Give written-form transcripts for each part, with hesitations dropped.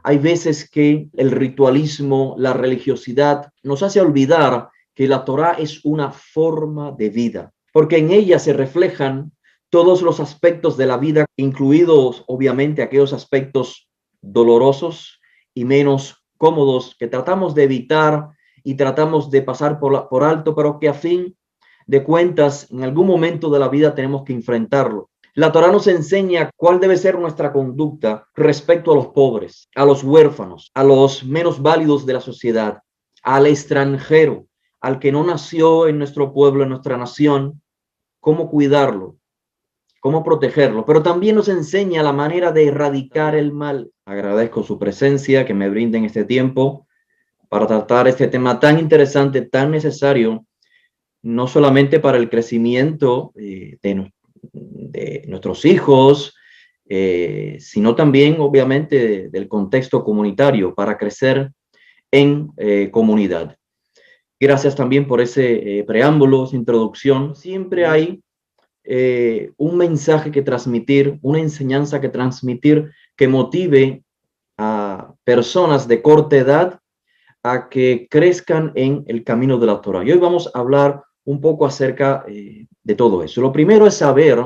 hay veces que el ritualismo, la religiosidad nos hace olvidar que la Torá es una forma de vida, porque en ella se reflejan todos los aspectos de la vida, incluidos obviamente aquellos aspectos dolorosos y menos cómodos que tratamos de evitar y tratamos de pasar por alto, pero que a fin de cuentas en algún momento de la vida tenemos que enfrentarlo. La Torá nos enseña cuál debe ser nuestra conducta respecto a los pobres, a los huérfanos, a los menos válidos de la sociedad, al extranjero, al que no nació en nuestro pueblo, en nuestra nación, cómo cuidarlo, cómo protegerlo, pero también nos enseña la manera de erradicar el mal. Agradezco su presencia, que me brinden este tiempo para tratar este tema tan interesante, tan necesario, no solamente para el crecimiento de nuestros hijos, sino también, obviamente, del contexto comunitario para crecer en comunidad. Gracias también por ese preámbulo, esa introducción. Siempre hay un mensaje que transmitir, una enseñanza que transmitir que motive a personas de corta edad a que crezcan en el camino de la Torá. Y hoy vamos a hablar un poco acerca de todo eso. Lo primero es saber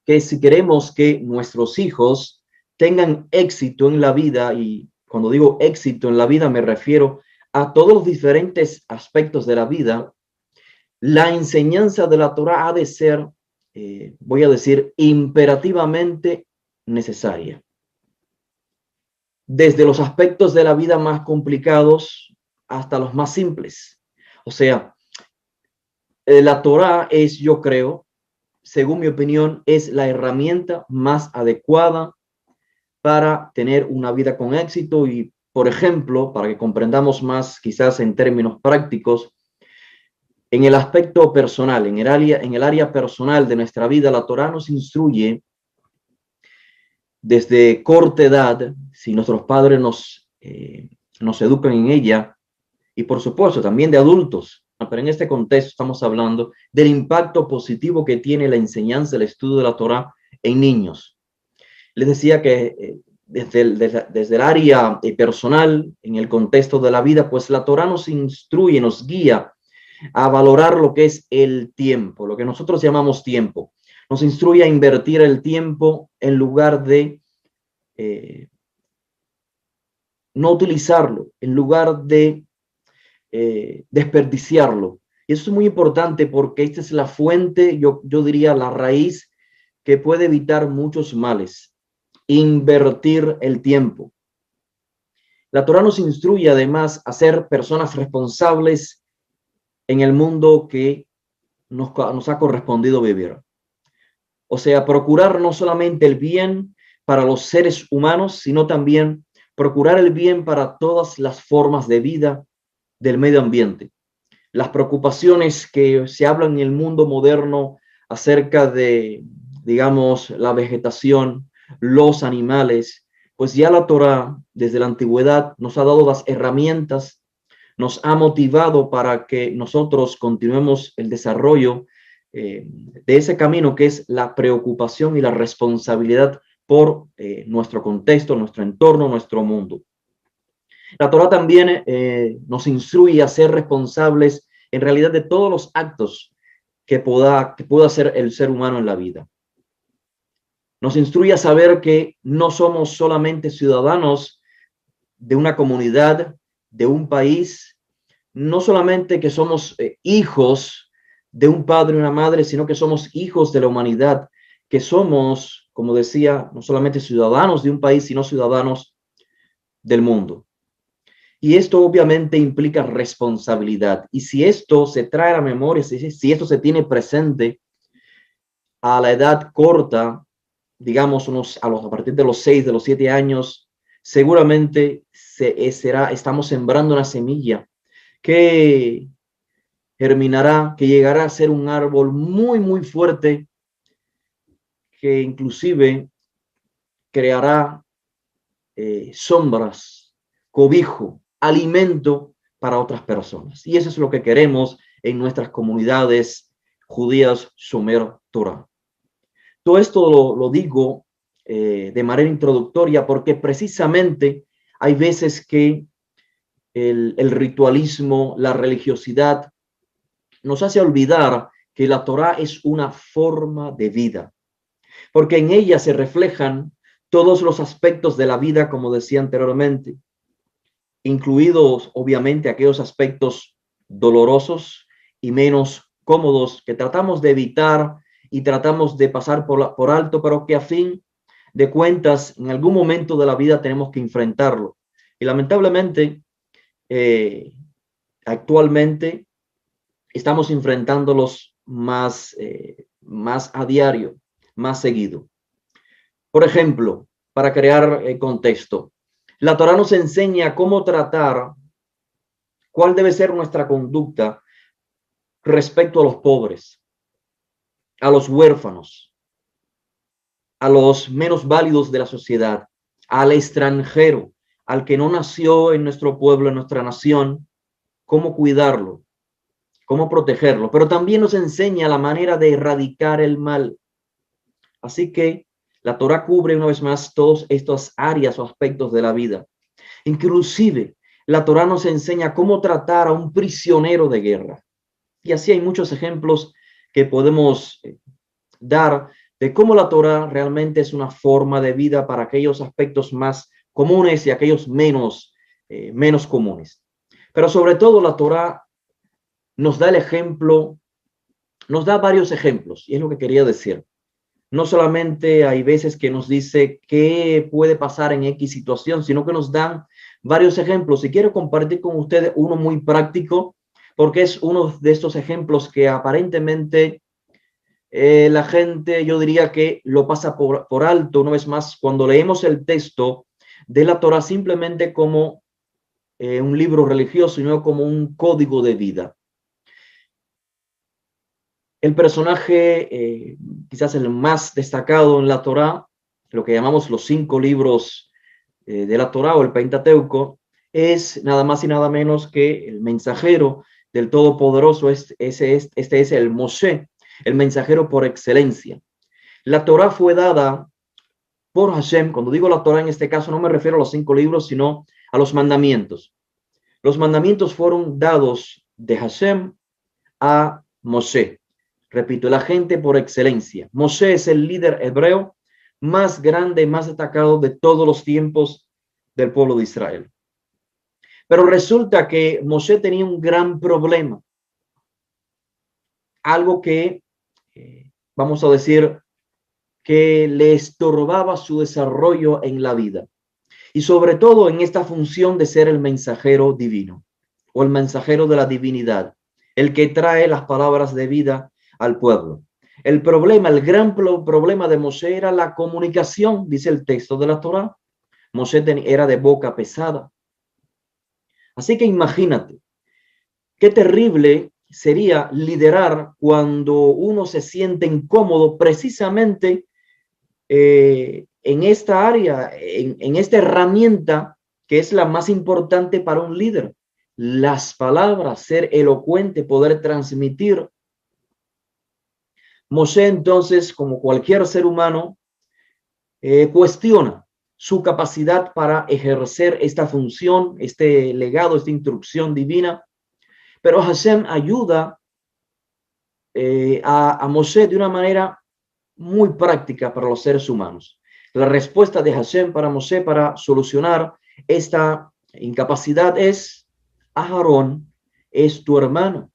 que si queremos que nuestros hijos tengan éxito en la vida, y cuando digo éxito en la vida me refiero a todos los diferentes aspectos de la vida, la enseñanza de la Torá ha de ser, voy a decir, imperativamente necesaria. Desde los aspectos de la vida más complicados hasta los más simples. O sea, la Torá es, yo creo, según mi opinión, es la herramienta más adecuada para tener una vida con éxito y, por ejemplo, para que comprendamos más, quizás en términos prácticos, en el aspecto personal, en el área personal de nuestra vida, la Torá nos instruye desde corta edad, si nuestros padres nos educan en ella, y por supuesto también de adultos, pero en este contexto estamos hablando del impacto positivo que tiene la enseñanza, el estudio de la Torá en niños. Les decía que desde el área personal, en el contexto de la vida, pues la Torá nos instruye, nos guía a valorar lo que es el tiempo, lo que nosotros llamamos tiempo. Nos instruye a invertir el tiempo en lugar de no utilizarlo, en lugar de desperdiciarlo. Y eso es muy importante porque esta es la fuente, yo diría la raíz que puede evitar muchos males. Invertir el tiempo. La Torá nos instruye además a ser personas responsables en el mundo que nos ha correspondido vivir. O sea, procurar no solamente el bien para los seres humanos, sino también procurar el bien para todas las formas de vida del medio ambiente. Las preocupaciones que se hablan en el mundo moderno acerca de, digamos, la vegetación, los animales, pues ya la Torá desde la antigüedad nos ha dado las herramientas, nos ha motivado para que nosotros continuemos el desarrollo de ese camino que es la preocupación y la responsabilidad por nuestro contexto, nuestro entorno, nuestro mundo. La Torá también nos instruye a ser responsables en realidad de todos los actos que pueda hacer el ser humano en la vida. Nos instruye a saber que no somos solamente ciudadanos de una comunidad, de un país, no solamente que somos hijos de un padre y una madre, sino que somos hijos de la humanidad, que somos, como decía, no solamente ciudadanos de un país, sino ciudadanos del mundo. Y esto obviamente implica responsabilidad. Y si esto se trae a la memoria, si esto se tiene presente a la edad corta, digamos a partir de los 6, de los 7 años, seguramente estamos sembrando una semilla que germinará, que llegará a ser un árbol muy, muy fuerte, que inclusive creará sombras, cobijo, alimento para otras personas. Y eso es lo que queremos en nuestras comunidades judías Shomer Torah. Todo esto lo digo de manera introductoria, porque precisamente hay veces que el ritualismo, la religiosidad, nos hace olvidar que la Torá es una forma de vida, porque en ella se reflejan todos los aspectos de la vida, como decía anteriormente, incluidos obviamente aquellos aspectos dolorosos y menos cómodos que tratamos de evitar y tratamos de pasar por alto, pero que a fin de cuentas en algún momento de la vida tenemos que enfrentarlo. Y lamentablemente, actualmente estamos enfrentándolos más a diario, más seguido. Por ejemplo, para crear contexto, la Torá nos enseña cómo tratar, cuál debe ser nuestra conducta respecto a los pobres, a los huérfanos, a los menos válidos de la sociedad, al extranjero, al que no nació en nuestro pueblo, en nuestra nación, cómo cuidarlo, cómo protegerlo, pero también nos enseña la manera de erradicar el mal. Así que la Torá cubre una vez más todas estas áreas o aspectos de la vida. Inclusive, la Torá nos enseña cómo tratar a un prisionero de guerra. Y así hay muchos ejemplos que podemos dar de cómo la Torá realmente es una forma de vida para aquellos aspectos más comunes y aquellos menos comunes. Pero sobre todo la Torá nos da el ejemplo, nos da varios ejemplos, y es lo que quería decir. No solamente hay veces que nos dice qué puede pasar en X situación, sino que nos dan varios ejemplos. Y quiero compartir con ustedes uno muy práctico, porque es uno de estos ejemplos que aparentemente la gente, yo diría que lo pasa por alto, una vez más, cuando leemos el texto de la Torá simplemente como un libro religioso, sino como un código de vida. El personaje, quizás el más destacado en la Torá, lo que llamamos los 5 libros de la Torá o el Pentateuco, es nada más y nada menos que el mensajero del Todopoderoso. Este es el Moshe, el mensajero por excelencia. La Torá fue dada por Hashem. Cuando digo la Torá en este caso no me refiero a los 5 libros, sino a los mandamientos. Los mandamientos fueron dados de Hashem a Moshe. Repito, el agente por excelencia. Moshe es el líder hebreo más grande, más destacado de todos los tiempos del pueblo de Israel. Pero resulta que Moshe tenía un gran problema. Algo que, vamos a decir, que le estorbaba su desarrollo en la vida. Y sobre todo en esta función de ser el mensajero divino o el mensajero de la divinidad, el que trae las palabras de vida al pueblo. El problema, el gran problema de Moshe era la comunicación, dice el texto de la Torá. Moshe era de boca pesada. Así que imagínate, qué terrible sería liderar cuando uno se siente incómodo precisamente en esta área, en esta herramienta que es la más importante para un líder. Las palabras, ser elocuente, poder transmitir. Moshe entonces, como cualquier ser humano, cuestiona su capacidad para ejercer esta función, este legado, esta instrucción divina. Pero Hashem ayuda a Moshe de una manera muy práctica para los seres humanos. La respuesta de Hashem para Moshe para solucionar esta incapacidad es: Aarón es tu hermano.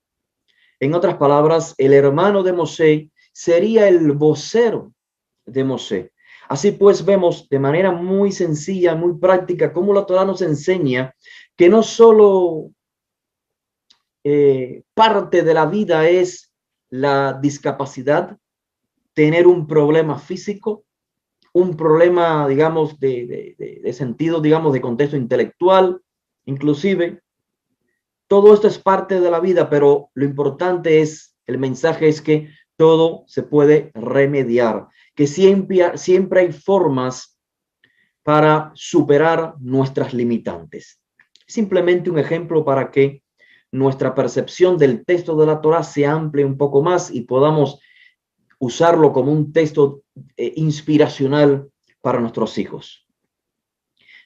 En otras palabras, el hermano de Moshe sería el vocero de Moshe. Así pues, vemos de manera muy sencilla, muy práctica, cómo la Torá nos enseña que no solo parte de la vida es la discapacidad, tener un problema físico, un problema, digamos, de sentido, digamos, de contexto intelectual, inclusive. Todo esto es parte de la vida, pero lo importante es, el mensaje es que todo se puede remediar, que siempre hay formas para superar nuestras limitantes. Simplemente un ejemplo para que nuestra percepción del texto de la Torá se amplíe un poco más y podamos usarlo como un texto inspiracional para nuestros hijos.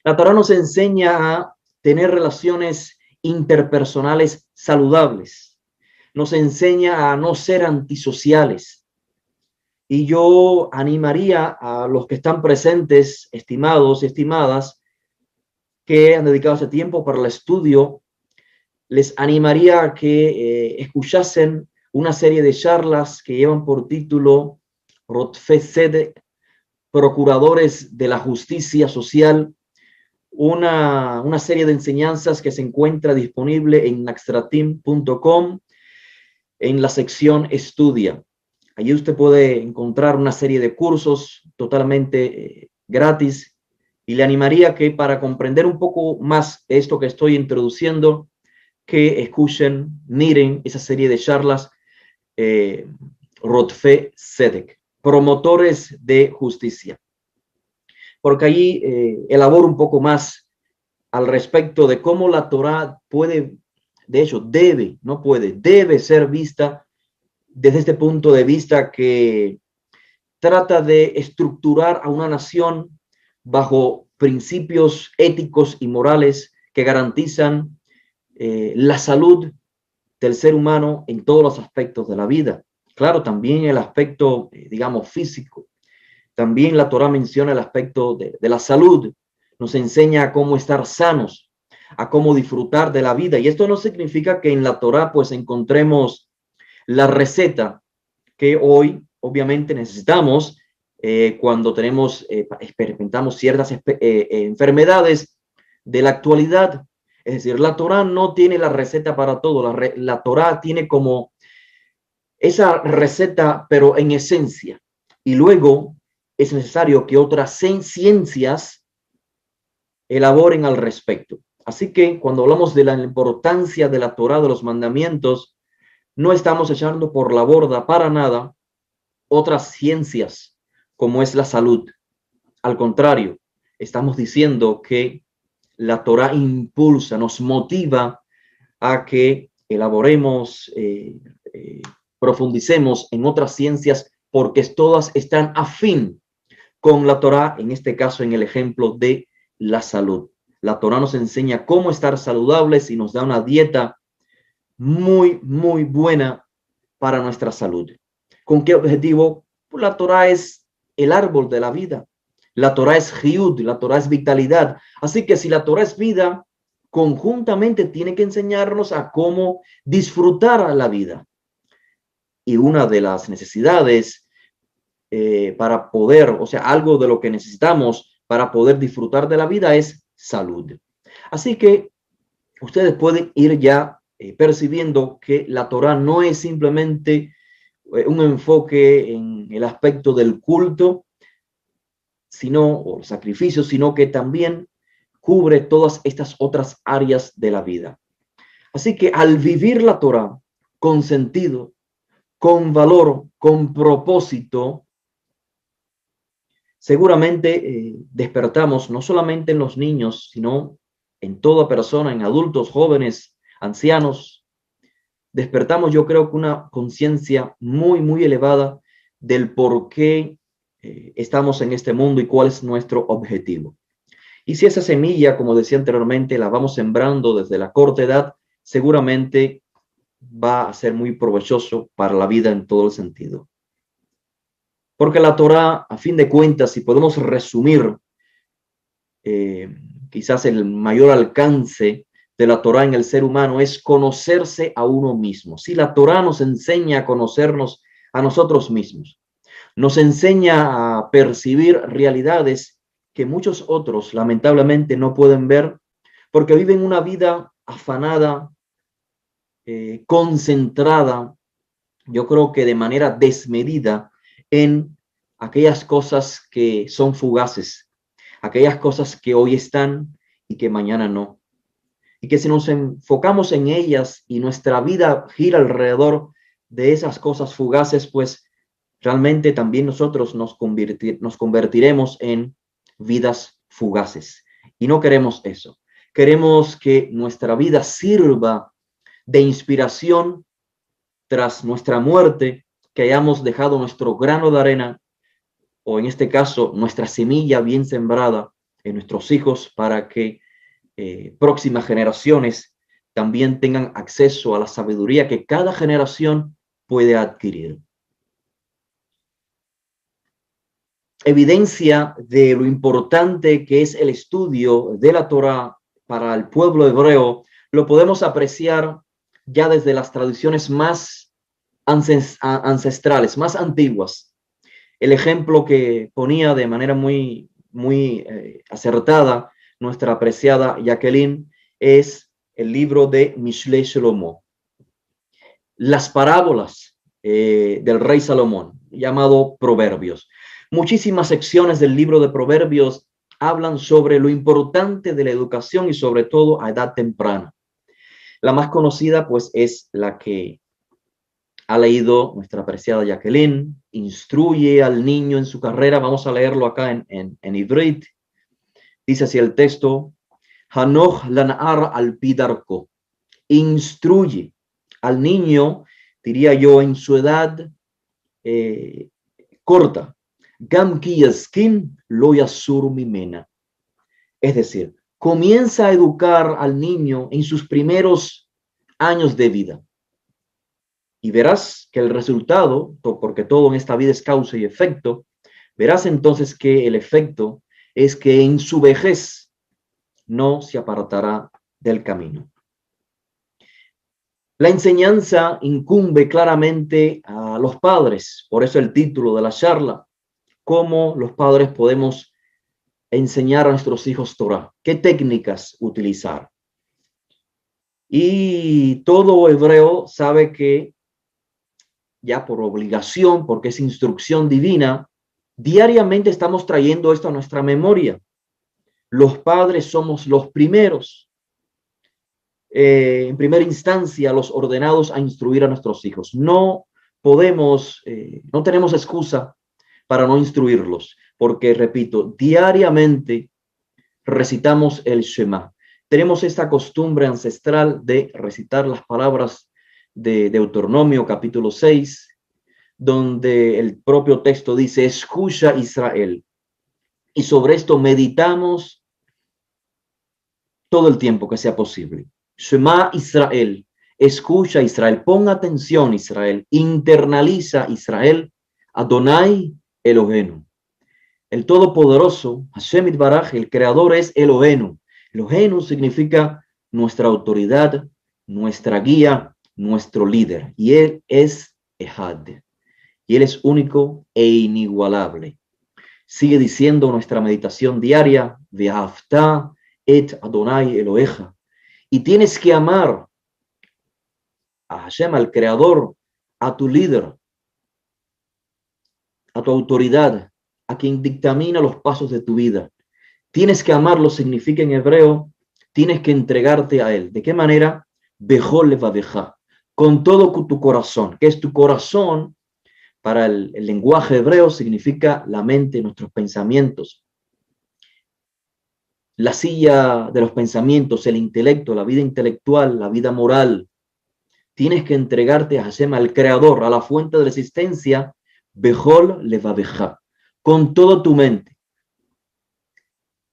La Torá nos enseña a tener relaciones interpersonales saludables. Nos enseña a no ser antisociales. Y yo animaría a los que están presentes, estimados y estimadas, que han dedicado ese tiempo para el estudio, les animaría a que escuchasen una serie de charlas que llevan por título Rodfei Tzedek, Procuradores de la Justicia Social, una serie de enseñanzas que se encuentra disponible en naxtratim.com en la sección Estudia. Allí usted puede encontrar una serie de cursos totalmente gratis, y le animaría que, para comprender un poco más esto que estoy introduciendo, que escuchen, miren esa serie de charlas Rodfei Tzedek, promotores de justicia, porque allí elaboro un poco más al respecto de cómo la Torá puede, de hecho debe, no puede, debe ser vista desde este punto de vista que trata de estructurar a una nación bajo principios éticos y morales que garantizan la salud del ser humano en todos los aspectos de la vida. Claro, también el aspecto, digamos, físico. También la Torá menciona el aspecto de la salud. Nos enseña a cómo estar sanos, a cómo disfrutar de la vida. Y esto no significa que en la Torá pues encontremos la receta que hoy obviamente necesitamos cuando experimentamos ciertas enfermedades de la actualidad. Es decir, la Torá no tiene la receta para todo. La Torá tiene como esa receta, pero en esencia. Y luego es necesario que otras ciencias elaboren al respecto. Así que cuando hablamos de la importancia de la Torá, de los mandamientos, no estamos echando por la borda para nada otras ciencias como es la salud. Al contrario, estamos diciendo que la Torá impulsa, nos motiva a que elaboremos, profundicemos en otras ciencias, porque todas están afín con la Torá, en este caso en el ejemplo de la salud. La Torá nos enseña cómo estar saludables y nos da una dieta muy, muy buena para nuestra salud. ¿Con qué objetivo? Pues la Torá es el árbol de la vida. La Torá es Jiyud, la Torá es vitalidad. Así que si la Torá es vida, conjuntamente tiene que enseñarnos a cómo disfrutar la vida. Y una de las necesidades para poder, o sea, algo de lo que necesitamos para poder disfrutar de la vida es salud. Así que ustedes pueden ir ya percibiendo que la Torá no es simplemente un enfoque en el aspecto del culto, o el sacrificio, sino que también cubre todas estas otras áreas de la vida. Así que al vivir la Torá con sentido, con valor, con propósito, seguramente despertamos no solamente en los niños, sino en toda persona, en adultos, jóvenes, ancianos. Despertamos, yo creo, que una conciencia muy, muy elevada del por qué estamos en este mundo y cuál es nuestro objetivo. Y si esa semilla, como decía anteriormente, la vamos sembrando desde la corta edad, seguramente va a ser muy provechoso para la vida en todo el sentido. Porque la Torá, a fin de cuentas, si podemos resumir quizás el mayor alcance de la Torá en el ser humano, es conocerse a uno mismo. Si la Torá nos enseña a conocernos a nosotros mismos, nos enseña a percibir realidades que muchos otros lamentablemente no pueden ver porque viven una vida afanada, concentrada, yo creo que de manera desmedida en aquellas cosas que son fugaces, aquellas cosas que hoy están y que mañana no. Y que si nos enfocamos en ellas y nuestra vida gira alrededor de esas cosas fugaces, pues realmente también nosotros nos convertiremos en vidas fugaces. Y no queremos eso. Queremos que nuestra vida sirva de inspiración tras nuestra muerte, que hayamos dejado nuestro grano de arena o en este caso, nuestra semilla bien sembrada en nuestros hijos para que próximas generaciones también tengan acceso a la sabiduría que cada generación puede adquirir. Evidencia de lo importante que es el estudio de la Torá para el pueblo hebreo, lo podemos apreciar ya desde las tradiciones más ancestrales, más antiguas. El ejemplo que ponía de manera muy acertada nuestra apreciada Jacqueline es el libro de Mishlei Shlomo, las parábolas del rey Salomón, llamado Proverbios. Muchísimas secciones del libro de Proverbios hablan sobre lo importante de la educación y sobre todo a edad temprana. La más conocida pues es la que ha leído nuestra apreciada Jacqueline, instruye al niño en su carrera. Vamos a leerlo acá en Ivrit. Dice así el texto: Hanoch lanar al pidarko, instruye al niño, diría yo, en su edad corta. Gam ki yaskin lo yasur mimena. Es decir, comienza a educar al niño en sus primeros años de vida. Y verás que el resultado, porque todo en esta vida es causa y efecto, verás entonces que el efecto es que en su vejez no se apartará del camino. La enseñanza incumbe claramente a los padres, por eso el título de la charla: cómo los padres podemos enseñar a nuestros hijos Torah, qué técnicas utilizar. Y todo hebreo sabe que ya por obligación, porque es instrucción divina, diariamente estamos trayendo esto a nuestra memoria. Los padres somos los primeros, en primera instancia, los ordenados a instruir a nuestros hijos. No podemos, no tenemos excusa para no instruirlos, porque, repito, diariamente recitamos el Shema. Tenemos esta costumbre ancestral de recitar las palabras de Deuteronomio capítulo 6, donde el propio texto dice: escucha Israel. Y sobre esto meditamos todo el tiempo que sea posible. Shema Israel, escucha Israel, pon atención Israel, internaliza Israel, Adonai Elohenu. El Todopoderoso, Hashem Itbaraj, el Creador, es Elohenu. Elohenu significa nuestra autoridad, nuestra guía, nuestro líder. Y Él es Ehad. Y Él es único e inigualable. Sigue diciendo nuestra meditación diaria: Ve'ahavta et Adonai Eloheja. Y tienes que amar a Hashem, al Creador, a tu líder, a tu autoridad, a quien dictamina los pasos de tu vida. Tienes que amarlo, significa en hebreo, tienes que entregarte a Él. ¿De qué manera? Bejol levaveja, con todo tu corazón. ¿Qué es tu corazón? Para el lenguaje hebreo significa la mente, nuestros pensamientos. La silla de los pensamientos, el intelecto, la vida intelectual, la vida moral. Tienes que entregarte a Hashem, al Creador, a la fuente de la existencia, Bejol levaveja, con toda tu mente.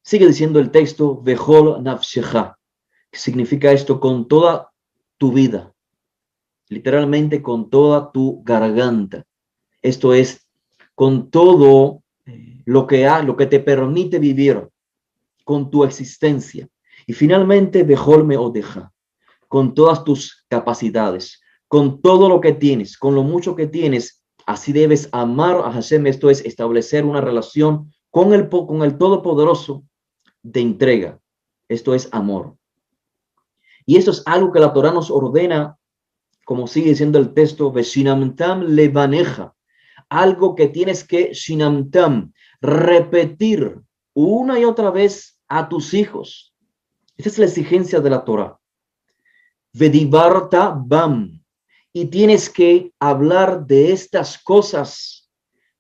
Sigue diciendo el texto, Bejol nafsheja, que significa esto: con toda tu vida, literalmente con toda tu garganta. Esto es, con todo lo que te permite vivir, con tu existencia. Y finalmente, Bejol meodeja, con todas tus capacidades, con todo lo que tienes, con lo mucho que tienes. Así debes amar a Hashem. Esto es establecer una relación con el Todopoderoso de entrega. Esto es amor. Y esto es algo que la Torá nos ordena, como sigue diciendo el texto, Veshinamtam levaneja, algo que tienes que shinamtam, repetir una y otra vez a tus hijos. Esta es la exigencia de la Torá. Vedibarta bam, y tienes que hablar de estas cosas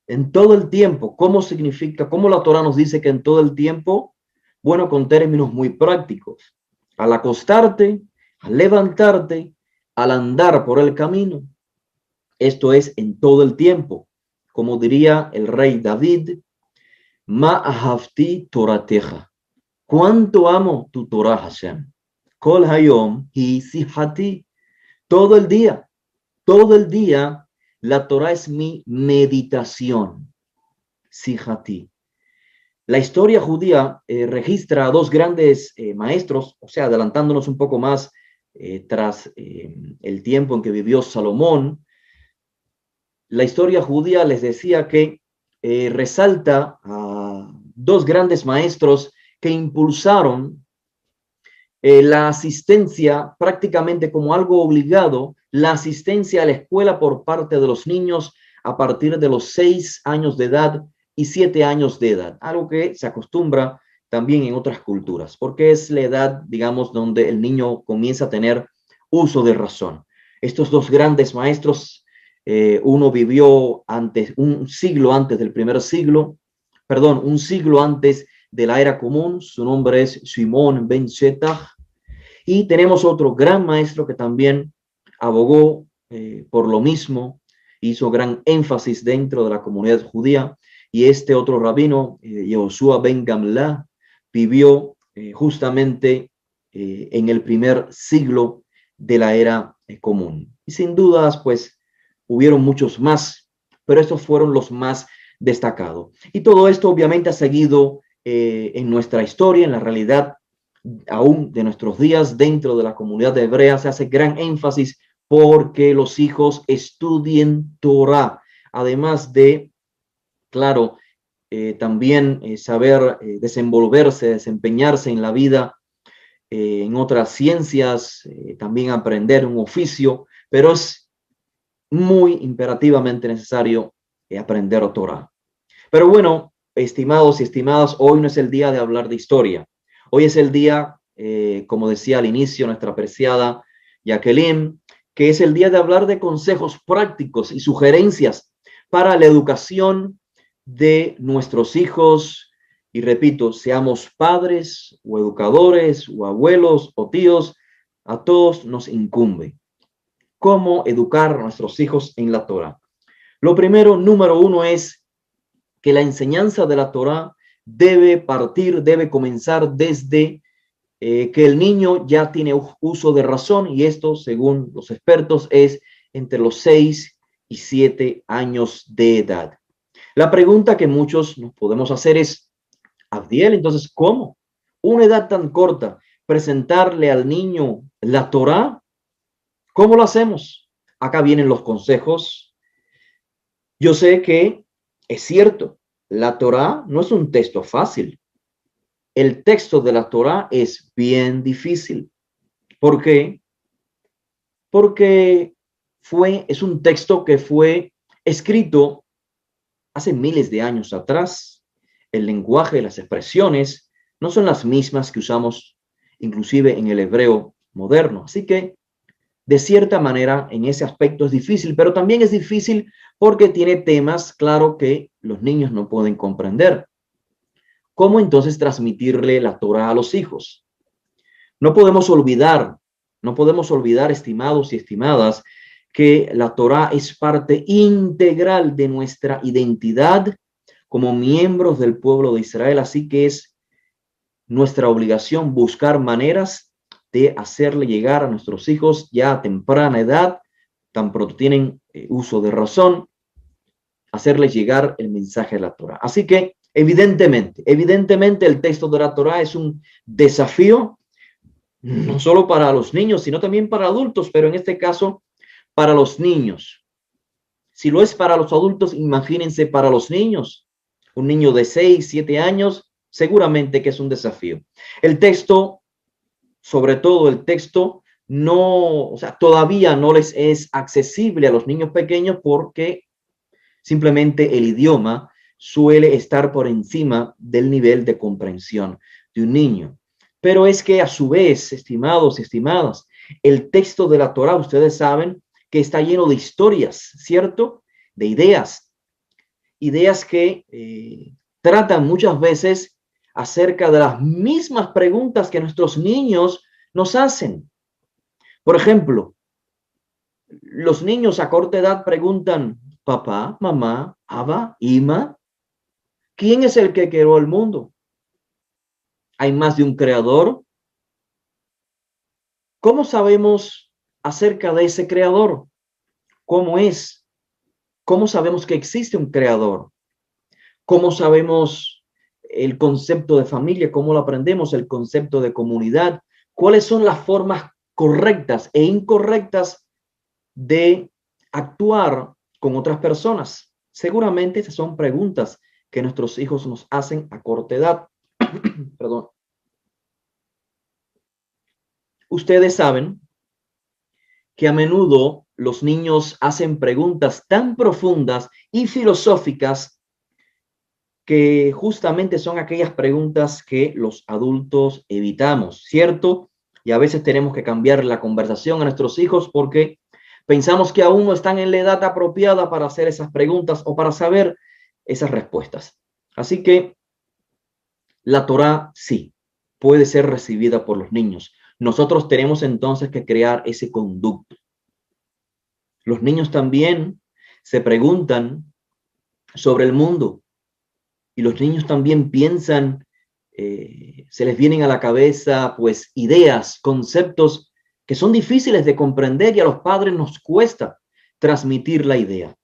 en todo el tiempo. ¿Cómo significa? ¿Cómo la Torá nos dice que en todo el tiempo? Bueno, con términos muy prácticos. Al acostarte, al levantarte, al andar por el camino. Esto es en todo el tiempo. como diría el rey David, Ma ahavti torateja. ¿Cuánto amo tu Torah, Hashem? Kol hayom hi sihati. Todo el día, la Torah es mi meditación. Sihati. La historia judía registra a dos grandes maestros, o sea, adelantándonos un poco más tras el tiempo en que vivió Salomón. La historia judía les decía que resalta a dos grandes maestros que impulsaron la asistencia prácticamente como algo obligado, la asistencia a la escuela por parte de los niños a partir de los 6 años de edad y 7 años de edad, algo que se acostumbra también en otras culturas, porque es la edad, digamos, donde el niño comienza a tener uso de razón. Estos dos grandes maestros, uno vivió un siglo antes del primer siglo, perdón, un siglo antes de la era común, su nombre es Shimon ben Shetach, y tenemos otro gran maestro que también abogó por lo mismo, hizo gran énfasis dentro de la comunidad judía, y este otro rabino, Yehoshua ben Gamla, vivió justamente en el primer siglo de la era común. Y sin dudas, pues, hubieron muchos más, pero estos fueron los más destacados. Y todo esto obviamente ha seguido en nuestra historia, en la realidad aún de nuestros días dentro de la comunidad hebrea se hace gran énfasis porque los hijos estudien Torah, además de, claro, también saber desenvolverse, desempeñarse en la vida, en otras ciencias, también aprender un oficio, pero es muy imperativamente necesario aprender Torah. Pero bueno, estimados y estimadas, hoy no es el día de hablar de historia. Hoy es el día, como decía al inicio nuestra apreciada Jacqueline, que es el día de hablar de consejos prácticos y sugerencias para la educación de nuestros hijos. Y repito, seamos padres o educadores o abuelos o tíos, a todos nos incumbe cómo educar a nuestros hijos en la Torah. Lo primero, número uno, es que la enseñanza de la Torah debe comenzar desde que el niño ya tiene uso de razón, y esto, según los expertos, es entre los 6 y 7 años de edad. La pregunta que muchos nos podemos hacer es, Abdiel, entonces, ¿cómo? Una edad tan corta, presentarle al niño la Torah, ¿cómo lo hacemos? Acá vienen los consejos. Yo sé que es cierto, la Torah no es un texto fácil. El texto de la Torah es bien difícil. ¿Por qué? Porque es un texto que fue escrito hace miles de años atrás. El lenguaje, las expresiones no son las mismas que usamos inclusive en el hebreo moderno. Así que, de cierta manera, en ese aspecto es difícil, pero también es difícil porque tiene temas, claro, que los niños no pueden comprender. ¿Cómo entonces transmitirle la Torah a los hijos? No podemos olvidar, estimados y estimadas, que la Torah es parte integral de nuestra identidad como miembros del pueblo de Israel, así que es nuestra obligación buscar maneras de hacerle llegar a nuestros hijos ya a temprana edad, tan pronto tienen uso de razón, hacerles llegar el mensaje de la Torah. Así que, evidentemente, el texto de la Torah es un desafío, no solo para los niños, sino también para adultos, pero en este caso, para los niños. Si lo es para los adultos, imagínense para los niños. Un niño de 6, 7 años, seguramente que es un desafío. El texto, sobre todo el texto, todavía no les es accesible a los niños pequeños porque simplemente el idioma suele estar por encima del nivel de comprensión de un niño. Pero es que a su vez, estimados y estimadas, el texto de la Torah, ustedes saben que está lleno de historias, ¿cierto? De ideas que tratan muchas veces acerca de las mismas preguntas que nuestros niños nos hacen. Por ejemplo, los niños a corta edad preguntan, papá, mamá, Abba, Ima. ¿Quién es el que creó el mundo? ¿Hay más de un creador? ¿Cómo sabemos acerca de ese creador? ¿Cómo es? ¿Cómo sabemos que existe un creador? ¿Cómo sabemos el concepto de familia? ¿Cómo lo aprendemos? El concepto de comunidad. ¿Cuáles son las formas correctas e incorrectas de actuar con otras personas? Seguramente esas son preguntas que nuestros hijos nos hacen a corta edad. Perdón. Ustedes saben que a menudo los niños hacen preguntas tan profundas y filosóficas que justamente son aquellas preguntas que los adultos evitamos, ¿cierto? Y a veces tenemos que cambiar la conversación a nuestros hijos porque pensamos que aún no están en la edad apropiada para hacer esas preguntas o para saber esas respuestas. Así que la Torá sí puede ser recibida por los niños. Nosotros tenemos entonces que crear ese conducto. Los niños también se preguntan sobre el mundo y los niños también piensan, se les vienen a la cabeza pues ideas, conceptos que son difíciles de comprender y a los padres nos cuesta transmitir la idea.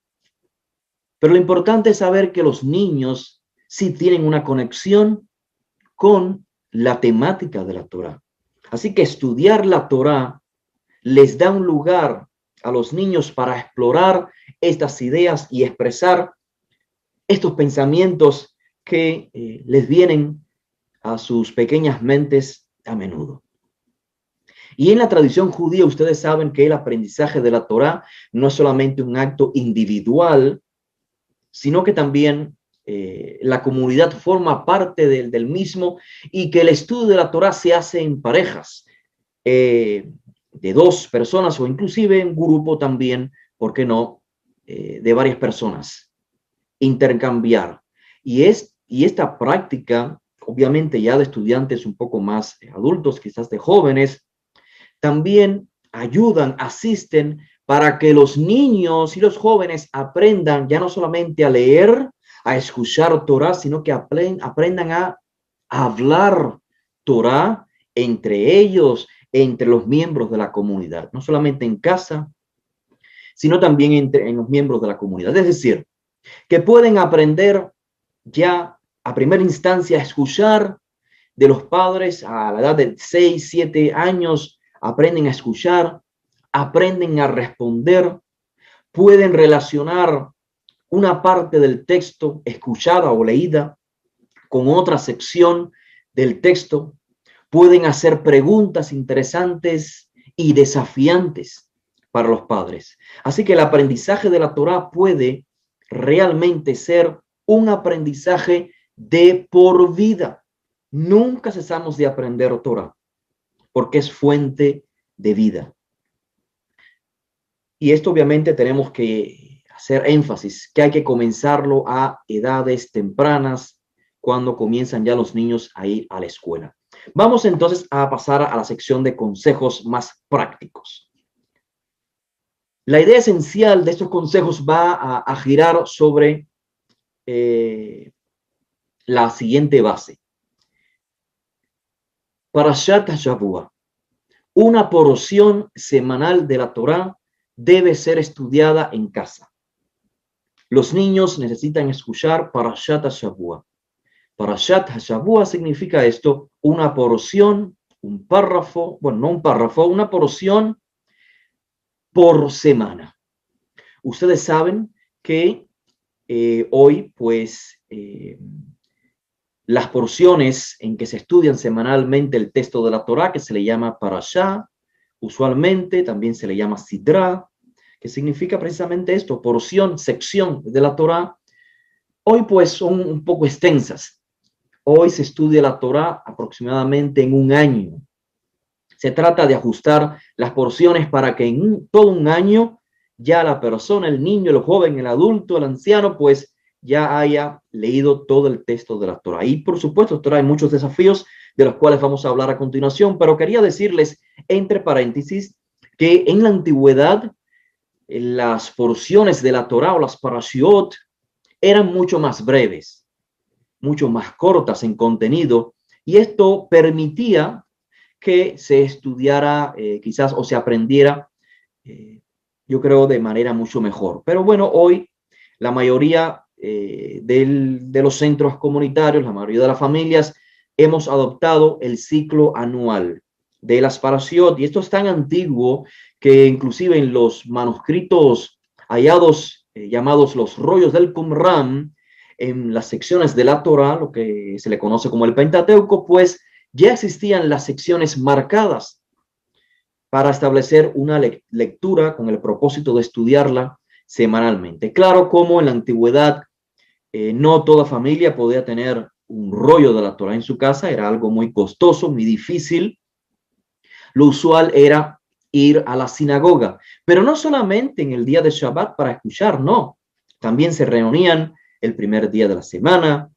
Pero lo importante es saber que los niños sí tienen una conexión con la temática de la Torá. Así que estudiar la Torá les da un lugar a los niños para explorar estas ideas y expresar estos pensamientos que les vienen a sus pequeñas mentes a menudo. Y en la tradición judía, ustedes saben que el aprendizaje de la Torá no es solamente un acto individual, sino que también la comunidad forma parte del mismo y que el estudio de la Torá se hace en parejas de dos personas o inclusive en grupo también, ¿por qué no? De varias personas. Intercambiar. Y esta práctica, obviamente ya de estudiantes un poco más adultos, quizás de jóvenes, también ayudan, asisten para que los niños y los jóvenes aprendan ya no solamente a leer, a escuchar Torah, sino que aprendan a hablar Torah entre ellos, entre los miembros de la comunidad, no solamente en casa, sino también en los miembros de la comunidad. Es decir, que pueden aprender ya a primera instancia a escuchar de los padres a la edad de 6, 7 años, aprenden a escuchar, aprenden a responder, pueden relacionar una parte del texto escuchada o leída con otra sección del texto, pueden hacer preguntas interesantes y desafiantes para los padres. Así que el aprendizaje de la Torá puede realmente ser un aprendizaje de por vida. Nunca cesamos de aprender Torá, porque es fuente de vida. Y esto obviamente tenemos que hacer énfasis, que hay que comenzarlo a edades tempranas, cuando comienzan ya los niños a ir a la escuela. Vamos entonces a pasar a la sección de consejos más prácticos. La idea esencial de estos consejos va a girar sobre la siguiente base. Parashat HaShavua, una porción semanal de la Torá debe ser estudiada en casa. Los niños necesitan escuchar Parashat HaShavua. Parashat HaShavua significa esto, una porción, un párrafo, bueno, no un párrafo, una porción por semana. Ustedes saben que hoy, pues, las porciones en que se estudian semanalmente el texto de la Torá, que se le llama Parashá, usualmente también se le llama Sidra, que significa precisamente esto, porción, sección de la Torá. Hoy pues son un poco extensas. Hoy se estudia la Torá aproximadamente en un año. Se trata de ajustar las porciones para que en todo un año ya la persona, el niño, el joven, el adulto, el anciano, pues ya haya leído todo el texto de la Torá. Y por supuesto, Torá hay muchos desafíos de los cuales vamos a hablar a continuación, pero quería decirles, entre paréntesis, que en la antigüedad las porciones de la Torá o las parashiot eran mucho más breves, mucho más cortas en contenido, y esto permitía que se estudiara quizás o se aprendiera, yo creo, de manera mucho mejor. Pero bueno, hoy la mayoría de los centros comunitarios, la mayoría de las familias, hemos adoptado el ciclo anual de las parashiot, y esto es tan antiguo que inclusive en los manuscritos hallados llamados los rollos del Qumran, en las secciones de la Torah, lo que se le conoce como el Pentateuco, pues ya existían las secciones marcadas para establecer una lectura con el propósito de estudiarla semanalmente. Claro, como en la antigüedad no toda familia podía tener un rollo de la Torah en su casa, era algo muy costoso, muy difícil. Lo usual era ir a la sinagoga, pero no solamente en el día de Shabbat para escuchar, no. También se reunían el primer día de la semana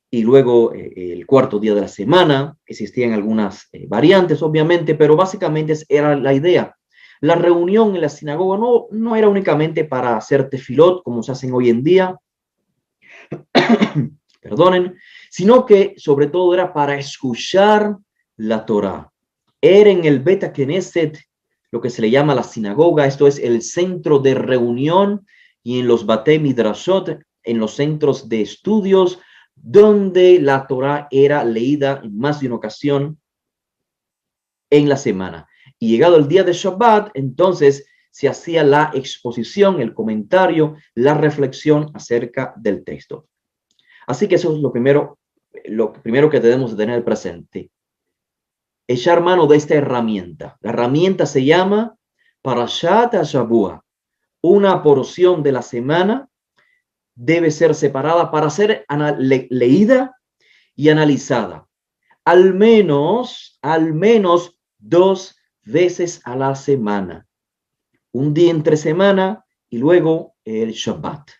y luego el cuarto día de la semana. Existían algunas variantes, obviamente, pero básicamente era la idea. La reunión en la sinagoga no era únicamente para hacer tefilot, como se hacen hoy en día, perdonen, sino que sobre todo era para escuchar la Torah. Era en el Beta Knesset, lo que se le llama la sinagoga, esto es el centro de reunión, y en los Batei Midrashot, en los centros de estudios, donde la Torah era leída en más de una ocasión en la semana. Y llegado el día de Shabbat, entonces se hacía la exposición, el comentario, la reflexión acerca del texto. Así que eso es lo primero que debemos de tener presente. Echar mano de esta herramienta. La herramienta se llama Parashat HaShavua. Una porción de la semana debe ser separada para ser leída y analizada. Al menos 2 veces a la semana. Un día entre semana y luego el Shabbat.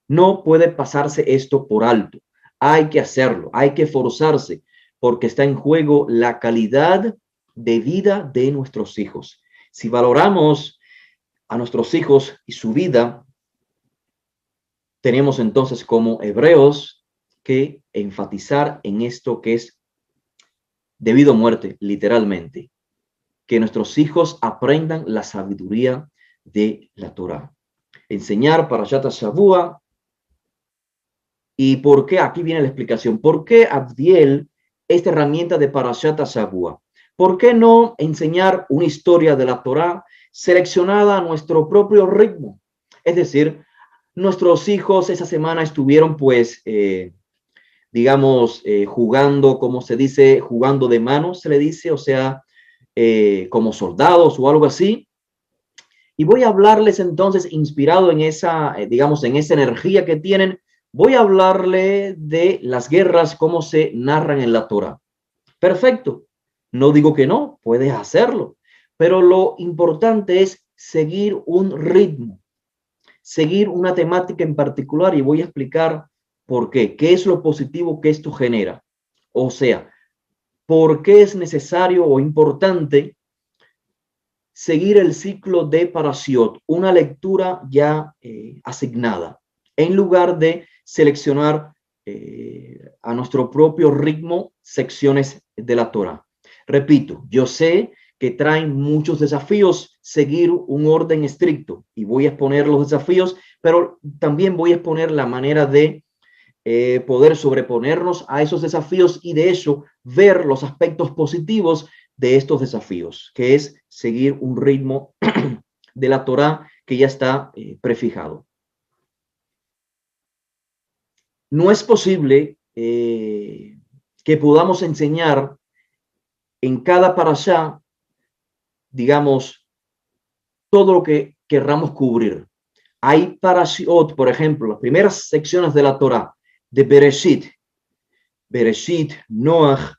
No puede pasarse esto por alto. Hay que hacerlo, hay que forzarse, porque está en juego la calidad de vida de nuestros hijos. Si valoramos a nuestros hijos y su vida, tenemos entonces como hebreos que enfatizar en esto que es debido a muerte, literalmente. Que nuestros hijos aprendan la sabiduría de la Torah. Enseñar Parashat HaShavua. ¿Y por qué? Aquí viene la explicación. ¿Por qué Abdiel esta herramienta de Parashat HaShavua? ¿Por qué no enseñar una historia de la Torá seleccionada a nuestro propio ritmo? Es decir, nuestros hijos esa semana estuvieron pues, digamos, jugando, como se dice, jugando de mano, se le dice, o sea, como soldados o algo así. Y voy a hablarles entonces, inspirado en esa, digamos, en esa energía que tienen, voy a hablarle de las guerras, cómo se narran en la Torah. Perfecto. No digo que no, puedes hacerlo. Pero lo importante es seguir un ritmo, seguir una temática en particular, y voy a explicar por qué. ¿Qué es lo positivo que esto genera? O sea, ¿por qué es necesario o importante seguir el ciclo de Parashiot, una lectura ya asignada, en lugar de seleccionar a nuestro propio ritmo secciones de la Torah? Repito, yo sé que traen muchos desafíos seguir un orden estricto, y voy a exponer los desafíos, pero también voy a exponer la manera de poder sobreponernos a esos desafíos y de hecho ver los aspectos positivos de estos desafíos, que es seguir un ritmo de la Torá que ya está prefijado. No es posible que podamos enseñar en cada parashá, digamos, todo lo que querramos cubrir. Hay parashiot, por ejemplo, las primeras secciones de la Torá, de Bereshit, Noach,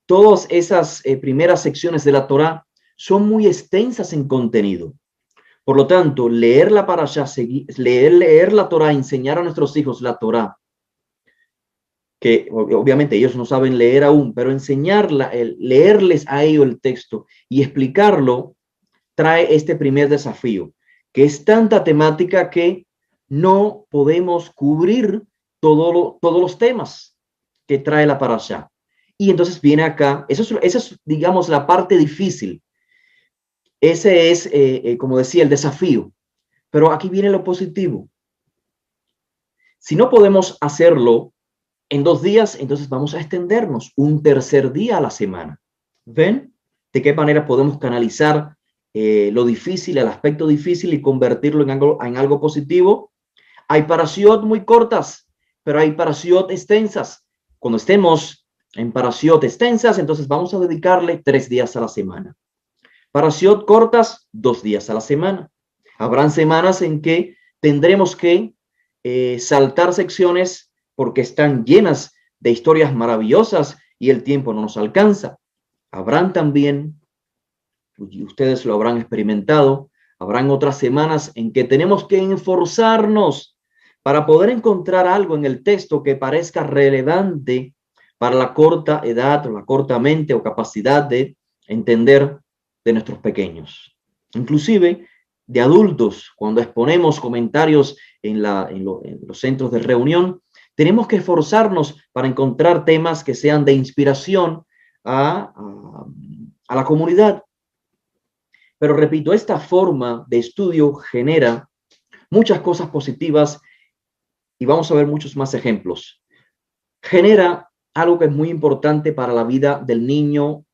todas esas primeras secciones de la Torá son muy extensas en contenido. Por lo tanto, leer la parashá, leer la Torá, enseñar a nuestros hijos la Torá, que obviamente ellos no saben leer aún, pero enseñarla, leerles a ellos el texto y explicarlo, trae este primer desafío, que es tanta temática que no podemos cubrir todos los temas que trae la parashá. Y entonces viene acá, esa es, digamos, la parte difícil. Ese es, como decía, el desafío. Pero aquí viene lo positivo. Si no podemos hacerlo en 2 días, entonces vamos a extendernos un tercer día a la semana. ¿Ven? ¿De qué manera podemos canalizar lo difícil, el aspecto difícil y convertirlo en algo positivo? Hay parashiot muy cortas, pero hay parashiot extensas. Cuando estemos en parashiot extensas, entonces vamos a dedicarle 3 días a la semana. Parashiot cortas, 2 días a la semana. Habrán semanas en que tendremos que saltar secciones porque están llenas de historias maravillosas y el tiempo no nos alcanza. Habrán también, y ustedes lo habrán experimentado, habrán otras semanas en que tenemos que esforzarnos para poder encontrar algo en el texto que parezca relevante para la corta edad o la corta mente o capacidad de entender de nuestros pequeños. Inclusive de adultos, cuando exponemos comentarios en los centros de reunión, tenemos que esforzarnos para encontrar temas que sean de inspiración a la comunidad. Pero repito, esta forma de estudio genera muchas cosas positivas y vamos a ver muchos más ejemplos. Genera algo que es muy importante para la vida del niño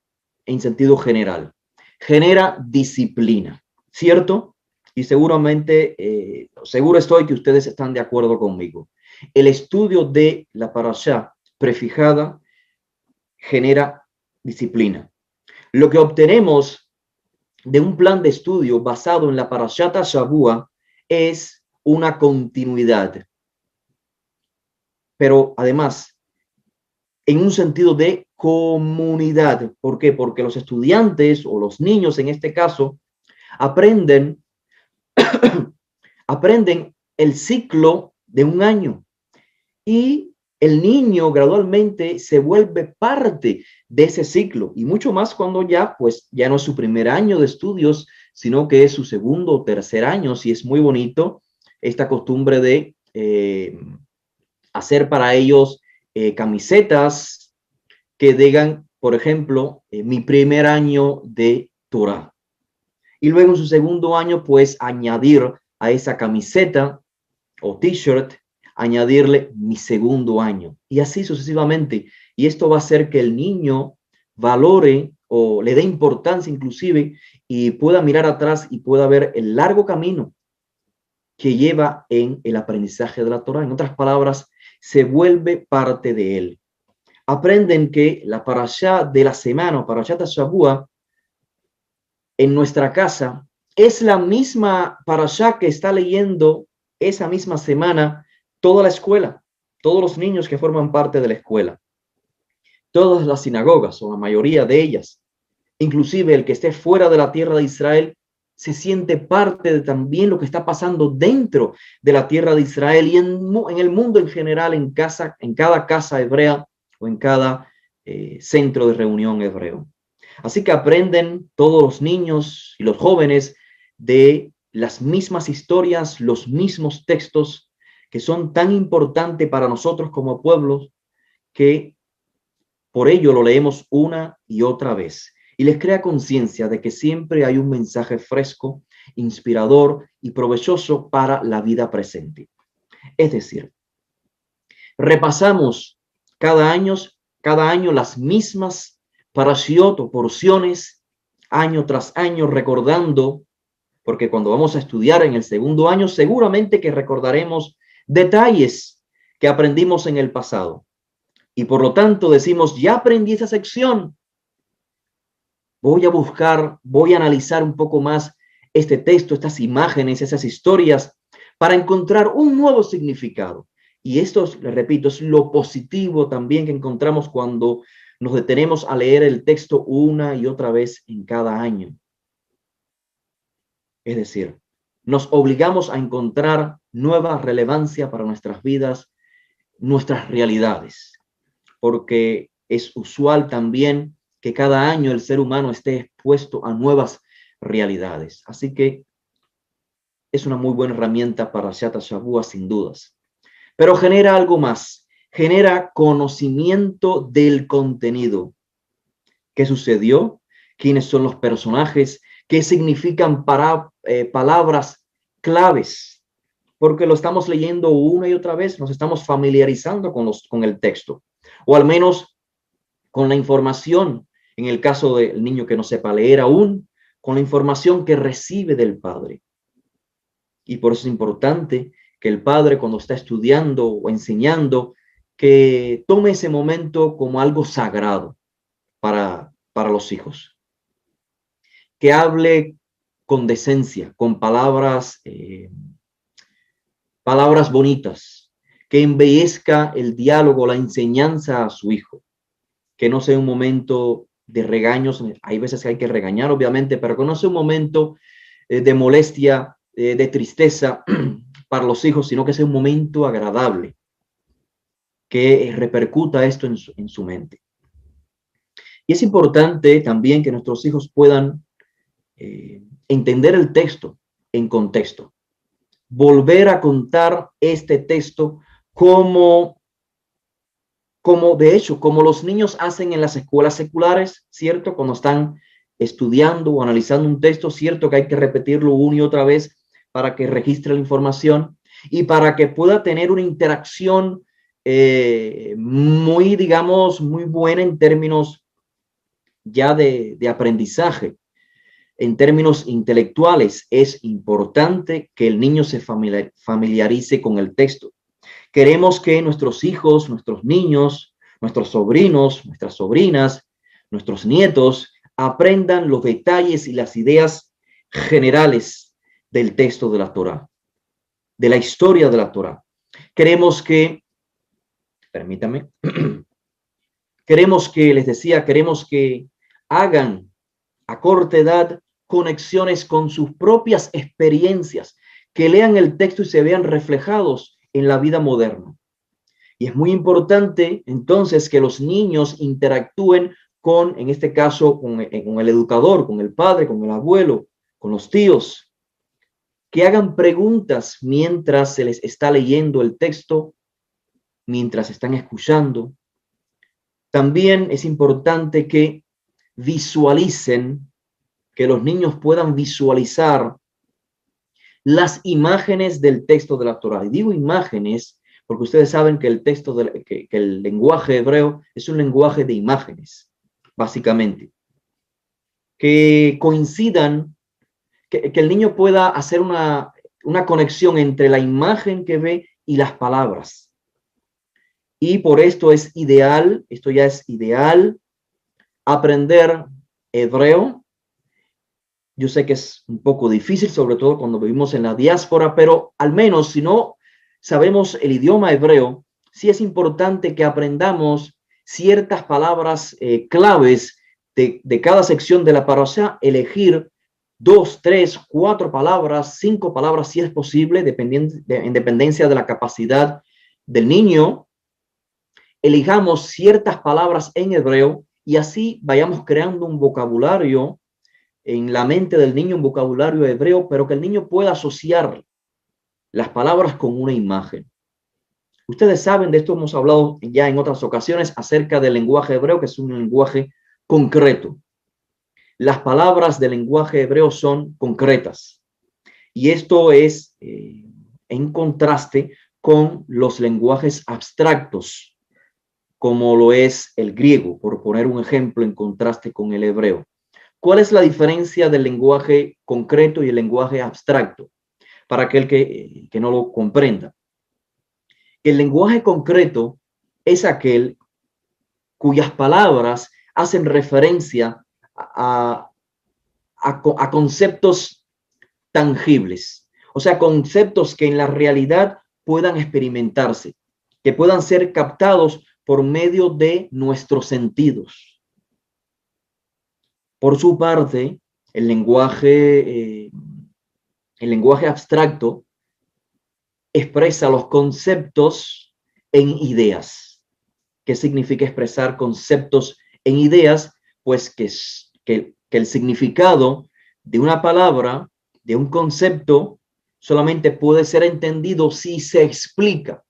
en sentido general. Genera disciplina, ¿cierto? Y seguramente, seguro estoy que ustedes están de acuerdo conmigo. El estudio de la parashá prefijada genera disciplina. Lo que obtenemos de un plan de estudio basado en la Parashat Shavua es una continuidad, pero además en un sentido de comunidad. ¿Por qué? Porque los estudiantes o los niños en este caso aprenden el ciclo de un año y el niño gradualmente se vuelve parte de ese ciclo y mucho más cuando ya no es su primer año de estudios, sino que es su segundo o tercer año. Y es muy bonito esta costumbre de hacer para ellos camisetas que digan, por ejemplo, mi primer año de Torah. Y luego en su segundo año, pues añadir a esa camiseta o t-shirt, añadirle mi segundo año y así sucesivamente. Y esto va a hacer que el niño valore o le dé importancia inclusive y pueda mirar atrás y pueda ver el largo camino que lleva en el aprendizaje de la Torah. En otras palabras, se vuelve parte de él. Aprenden que la parashá de la semana o parashat Shavua en nuestra casa es la misma parashá que está leyendo esa misma semana toda la escuela, todos los niños que forman parte de la escuela, todas las sinagogas o la mayoría de ellas, inclusive el que esté fuera de la tierra de Israel, se siente parte de también lo que está pasando dentro de la tierra de Israel y en el mundo en general, en cada casa hebrea o en cada centro de reunión hebreo. Así que aprenden todos los niños y los jóvenes de las mismas historias, los mismos textos que son tan importantes para nosotros como pueblos que por ello lo leemos una y otra vez y les crea conciencia de que siempre hay un mensaje fresco, inspirador y provechoso para la vida presente. Es decir, repasamos cada año las mismas parashiot o porciones, año tras año, recordando, porque cuando vamos a estudiar en el segundo año, seguramente que recordaremos detalles que aprendimos en el pasado. Y por lo tanto decimos, ya aprendí esa sección, voy a buscar, voy a analizar un poco más este texto, estas imágenes, esas historias, para encontrar un nuevo significado. Y esto, les repito, es lo positivo también que encontramos cuando nos detenemos a leer el texto una y otra vez en cada año. Es decir, nos obligamos a encontrar nueva relevancia para nuestras vidas, nuestras realidades, porque es usual también que cada año el ser humano esté expuesto a nuevas realidades. Así que es una muy buena herramienta para Parashat Shavua, sin dudas. Pero genera algo más, genera conocimiento del contenido. ¿Qué sucedió? ¿Quiénes son los personajes? ¿Qué significan palabras claves? Porque lo estamos leyendo una y otra vez, nos estamos familiarizando con el texto, o al menos con la información, en el caso del niño que no sepa leer aún, con la información que recibe del padre. Y por eso es importante que el padre, cuando está estudiando o enseñando, que tome ese momento como algo sagrado para los hijos. Que hable con decencia, con palabras bonitas, que embellezca el diálogo, la enseñanza a su hijo, que no sea un momento de regaños. Hay veces que hay que regañar, obviamente, pero que no sea un momento de molestia, de tristeza para los hijos, sino que sea un momento agradable, que repercuta esto en su mente. Y es importante también que nuestros hijos puedan entender el texto en contexto, volver a contar este texto como de hecho, como los niños hacen en las escuelas seculares, ¿cierto? Cuando están estudiando o analizando un texto, ¿cierto? Que hay que repetirlo una y otra vez para que registre la información y para que pueda tener una interacción muy, digamos, muy buena en términos ya de aprendizaje. En términos intelectuales, es importante que el niño se familiarice con el texto. Queremos que nuestros hijos, nuestros niños, nuestros sobrinos, nuestras sobrinas, nuestros nietos aprendan los detalles y las ideas generales del texto de la Torá, de la historia de la Torá. Queremos que, permítame, queremos que hagan a corta edad conexiones con sus propias experiencias, que lean el texto y se vean reflejados en la vida moderna. Y es muy importante entonces que los niños interactúen con, en este caso, con el educador, con el padre, con el abuelo, con los tíos, que hagan preguntas mientras se les está leyendo el texto, mientras están escuchando. También es importante que visualicen, que los niños puedan visualizar las imágenes del texto de la Torá. Y digo imágenes porque ustedes saben que el texto, que el lenguaje hebreo es un lenguaje de imágenes, básicamente. Que coincidan, que el niño pueda hacer una conexión entre la imagen que ve y las palabras. Y por esto es ideal, esto ya es ideal, aprender hebreo. Yo sé que es un poco difícil, sobre todo cuando vivimos en la diáspora, pero al menos si no sabemos el idioma hebreo, sí es importante que aprendamos ciertas palabras claves de cada sección de la parashá, elegir 2, 3, 4 palabras, 5 palabras si es posible, en dependencia de la capacidad del niño. Elijamos ciertas palabras en hebreo y así vayamos creando un vocabulario en la mente del niño, un vocabulario hebreo, pero que el niño pueda asociar las palabras con una imagen. Ustedes saben, de esto hemos hablado ya en otras ocasiones acerca del lenguaje hebreo, que es un lenguaje concreto. Las palabras del lenguaje hebreo son concretas. Y esto es en contraste con los lenguajes abstractos, como lo es el griego, por poner un ejemplo en contraste con el hebreo. ¿Cuál es la diferencia del lenguaje concreto y el lenguaje abstracto? Para aquel que no lo comprenda. El lenguaje concreto es aquel cuyas palabras hacen referencia a conceptos tangibles, o sea, conceptos que en la realidad puedan experimentarse, que puedan ser captados por medio de nuestros sentidos. Por su parte, el lenguaje abstracto expresa los conceptos en ideas. ¿Qué significa expresar conceptos en ideas? Pues que el significado de una palabra, de un concepto, solamente puede ser entendido si se explica.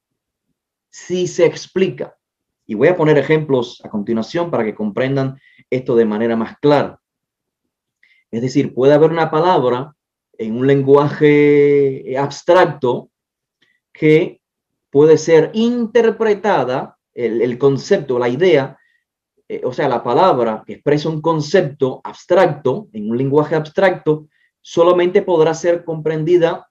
Si se explica. Y voy a poner ejemplos a continuación para que comprendan esto de manera más clara. Es decir, puede haber una palabra en un lenguaje abstracto que puede ser interpretada, el concepto, la idea, o sea, la palabra que expresa un concepto abstracto en un lenguaje abstracto, solamente podrá ser comprendida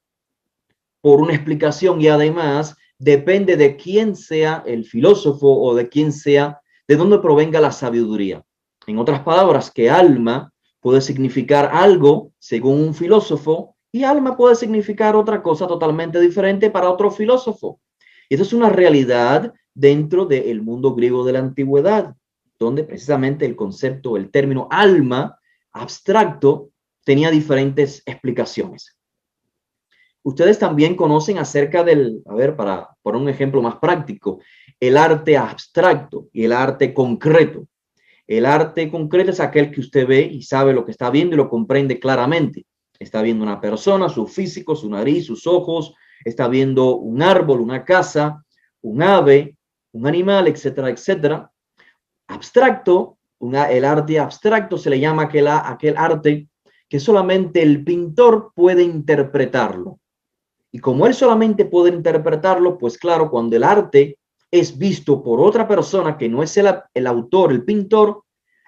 por una explicación y además depende de quién sea el filósofo o de quién sea, de dónde provenga la sabiduría. En otras palabras, que alma puede significar algo según un filósofo y alma puede significar otra cosa totalmente diferente para otro filósofo. Y eso es una realidad dentro del mundo griego de la antigüedad, donde precisamente el concepto, el término alma abstracto tenía diferentes explicaciones. Ustedes también conocen acerca del, a ver, para poner un ejemplo más práctico, el arte abstracto y el arte concreto. El arte concreto es aquel que usted ve y sabe lo que está viendo y lo comprende claramente. Está viendo una persona, su físico, su nariz, sus ojos, está viendo un árbol, una casa, un ave, un animal, etcétera, etcétera. Abstracto, el arte abstracto se le llama aquel arte que solamente el pintor puede interpretarlo. Y como él solamente puede interpretarlo, pues claro, cuando el arte es visto por otra persona que no es el autor, el pintor,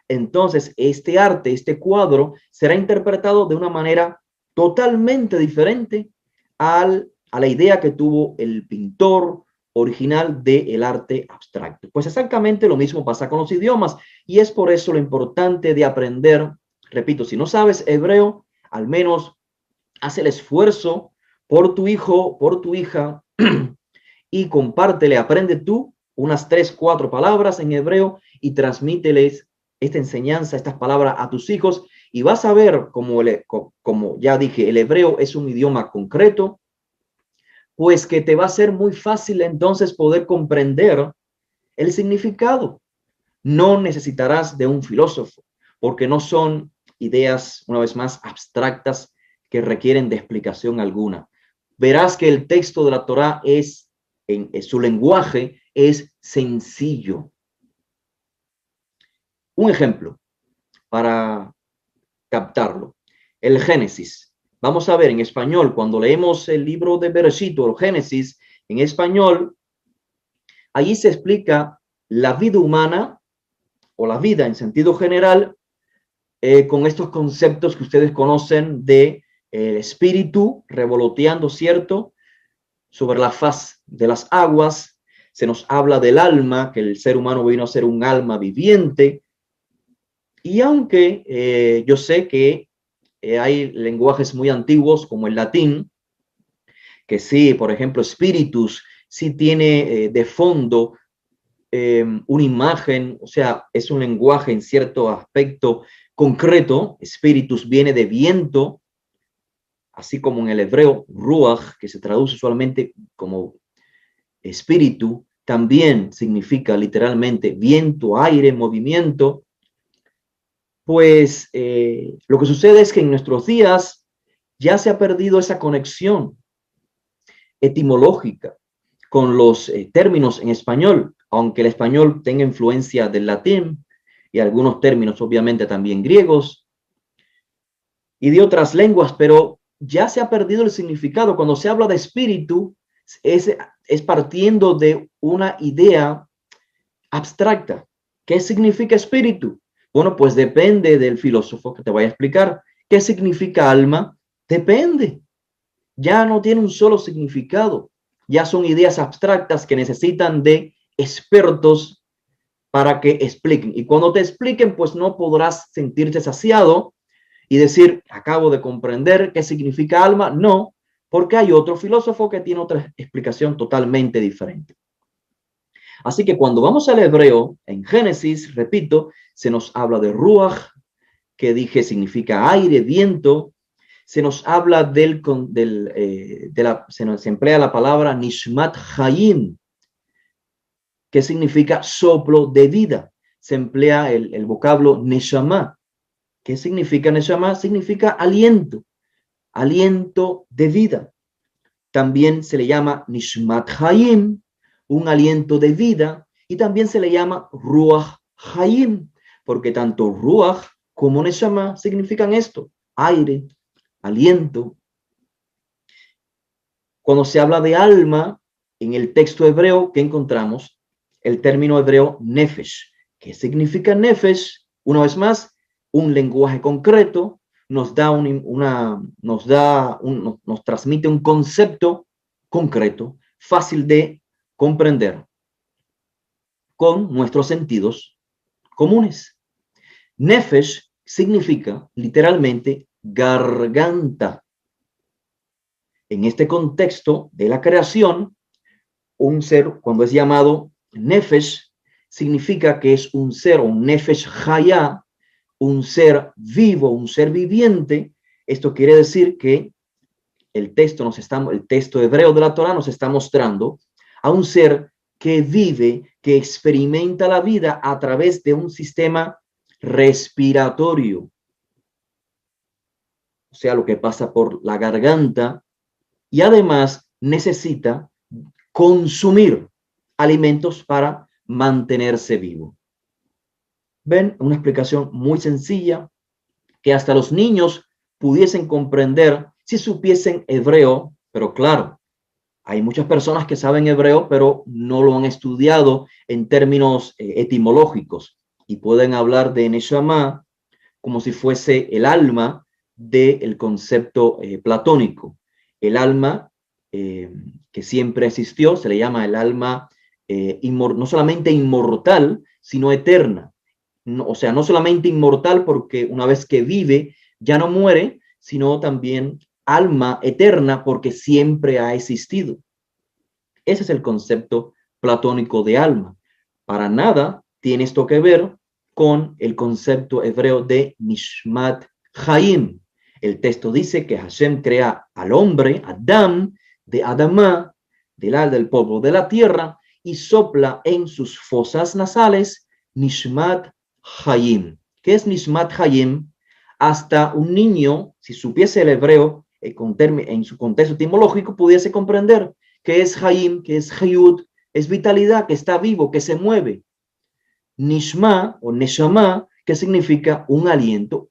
entonces este arte, este cuadro, será interpretado de una manera totalmente diferente a la idea que tuvo el pintor original del arte abstracto. Pues exactamente lo mismo pasa con los idiomas y es por eso lo importante de aprender, repito, si no sabes hebreo, al menos haz el esfuerzo por tu hijo, por tu hija y compártele, aprende tú unas 3, 4 palabras en hebreo y transmíteles esta enseñanza, estas palabras a tus hijos y vas a ver, como ya dije, el hebreo es un idioma concreto, pues que te va a ser muy fácil entonces poder comprender el significado. No necesitarás de un filósofo, porque no son ideas, una vez más, abstractas que requieren de explicación alguna. Verás que el texto de la Torá en su lenguaje es sencillo. Un ejemplo para captarlo. El Génesis. Vamos a ver en español, cuando leemos el libro de Bereshit o el Génesis en español, allí se explica la vida humana o la vida en sentido general con estos conceptos que ustedes conocen de el espíritu revoloteando, ¿cierto? Sobre la faz de las aguas. Se nos habla del alma, que el ser humano vino a ser un alma viviente. Y aunque yo sé que hay lenguajes muy antiguos como el latín, que sí, por ejemplo, spiritus, sí tiene de fondo una imagen, o sea, es un lenguaje en cierto aspecto concreto. Spiritus viene de viento, así como en el hebreo, ruach, que se traduce usualmente como espíritu, también significa literalmente viento, aire, movimiento. Pues lo que sucede es que en nuestros días ya se ha perdido esa conexión etimológica con los términos en español, aunque el español tenga influencia del latín y algunos términos obviamente también griegos y de otras lenguas, pero ya se ha perdido el significado. Cuando se habla de espíritu, es partiendo de una idea abstracta. ¿Qué significa espíritu? Bueno, pues depende del filósofo que te vaya a explicar. ¿Qué significa alma? Depende. Ya no tiene un solo significado. Ya son ideas abstractas que necesitan de expertos para que expliquen. Y cuando te expliquen, pues no podrás sentirte saciado y decir, acabo de comprender qué significa alma. No, porque hay otro filósofo que tiene otra explicación totalmente diferente. Así que cuando vamos al hebreo, en Génesis, repito, se nos habla de ruach, que dije significa aire, viento. Se nos habla se emplea la palabra nishmat hayim, que significa soplo de vida. Se emplea el vocablo neshama. ¿Qué significa neshama? Significa aliento, aliento de vida. También se le llama Nishmat Hayim, un aliento de vida, y también se le llama Ruach Hayim, porque tanto Ruach como Neshama significan esto, aire, aliento. Cuando se habla de alma, en el texto hebreo, ¿qué encontramos? El término hebreo Nefesh. ¿Qué significa Nefesh? Una vez más, un lenguaje concreto, nos transmite un concepto concreto, fácil de comprender con nuestros sentidos comunes. Nefesh significa literalmente garganta. En este contexto de la creación, un ser, cuando es llamado Nefesh, significa que es un ser, un Nefesh Hayah, un ser vivo, un ser viviente. Esto quiere decir que el texto hebreo de la Torá nos está mostrando a un ser que vive, que experimenta la vida a través de un sistema respiratorio. O sea, lo que pasa por la garganta, y además necesita consumir alimentos para mantenerse vivo. ¿Ven? Una explicación muy sencilla que hasta los niños pudiesen comprender si supiesen hebreo, pero claro, hay muchas personas que saben hebreo, pero no lo han estudiado en términos etimológicos y pueden hablar de Neshama como si fuese el alma del concepto platónico. El alma que siempre existió se le llama el alma no solamente inmortal, sino eterna. No, o sea, no solamente inmortal porque una vez que vive ya no muere, sino también alma eterna porque siempre ha existido. Ese es el concepto platónico de alma. Para nada tiene esto que ver con el concepto hebreo de Nishmat Hayim. El texto dice que Hashem crea al hombre, Adam, de Adamá, del polvo de la tierra, y sopla en sus fosas nasales Nishmat Hayim. ¿Qué es Nishmat Hayim? Hasta un niño, si supiese el hebreo en su contexto etimológico, pudiese comprender que es Hayim, que es Hayud, es vitalidad, que está vivo, que se mueve. Nishma o Neshama, que significa un aliento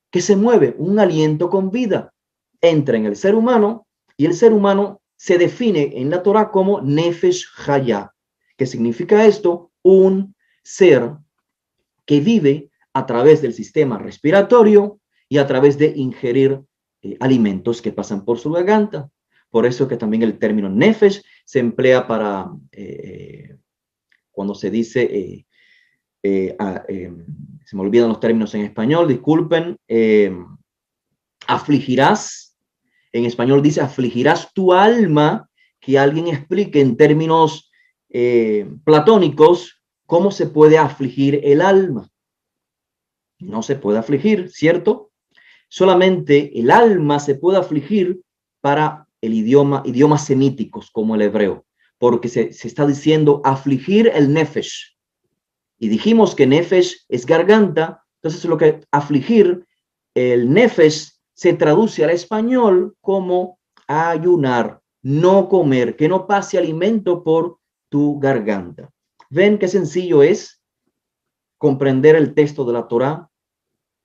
que se mueve, un aliento con vida. Entra en el ser humano y el ser humano se define en la Torah como Nefesh Hayah, que significa esto, un ser que vive a través del sistema respiratorio y a través de ingerir alimentos que pasan por su garganta. Por eso que también el término Nefesh se emplea para cuando se dice se me olvidan los términos en español, disculpen, afligirás, en español dice afligirás tu alma, que alguien explique en términos platónicos cómo se puede afligir el alma. No se puede afligir, ¿cierto? Solamente el alma se puede afligir para el idiomas semíticos como el hebreo, porque se está diciendo afligir el nefesh. Y dijimos que nefesh es garganta, entonces lo que afligir el nefesh se traduce al español como ayunar, no comer, que no pase alimento por tu garganta. ¿Ven qué sencillo es comprender el texto de la Torá?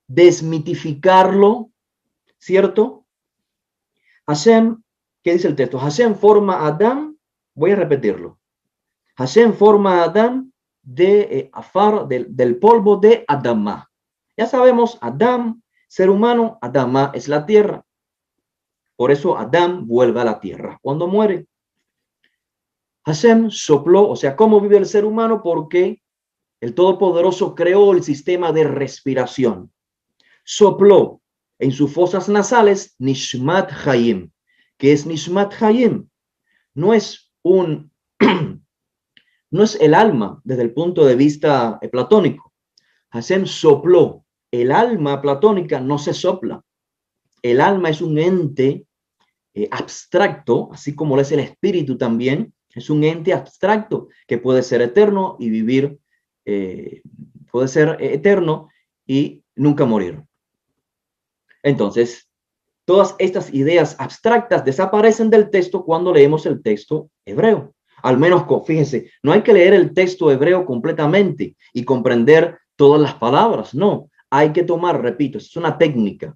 Desmitificarlo, ¿cierto? Hashem, ¿qué dice el texto? Hashem forma a Adán, voy a repetirlo. Hashem forma a Adán de afar, del polvo de Adamá. Ya sabemos, Adán, ser humano, Adamá es la tierra. Por eso Adán vuelve a la tierra cuando muere. Hashem sopló, o sea, ¿cómo vive el ser humano? Porque el Todopoderoso creó el sistema de respiración. Sopló en sus fosas nasales Nishmat Hayim. ¿Qué es Nishmat Hayim? No es no es el alma desde el punto de vista platónico. Hashem sopló. El alma platónica no se sopla. El alma es un ente abstracto, así como lo es el espíritu también. Es un ente abstracto que puede ser eterno y vivir, puede ser eterno y nunca morir. Entonces, Todas estas ideas abstractas desaparecen del texto cuando leemos el texto hebreo. Al menos, fíjense, no hay que leer el texto hebreo completamente y comprender todas las palabras. No, hay que tomar, repito, es una técnica,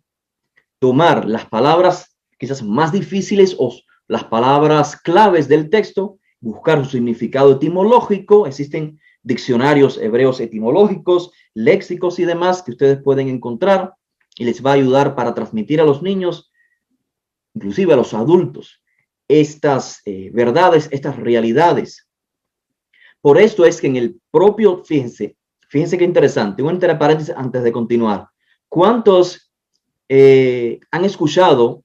tomar las palabras quizás más difíciles o las palabras claves del texto, buscar su significado etimológico. Existen diccionarios hebreos etimológicos, léxicos y demás que ustedes pueden encontrar y les va a ayudar para transmitir a los niños, inclusive a los adultos, estas verdades, estas realidades. Por esto es que en el propio, fíjense qué interesante, un entre paréntesis antes de continuar. ¿Cuántos han escuchado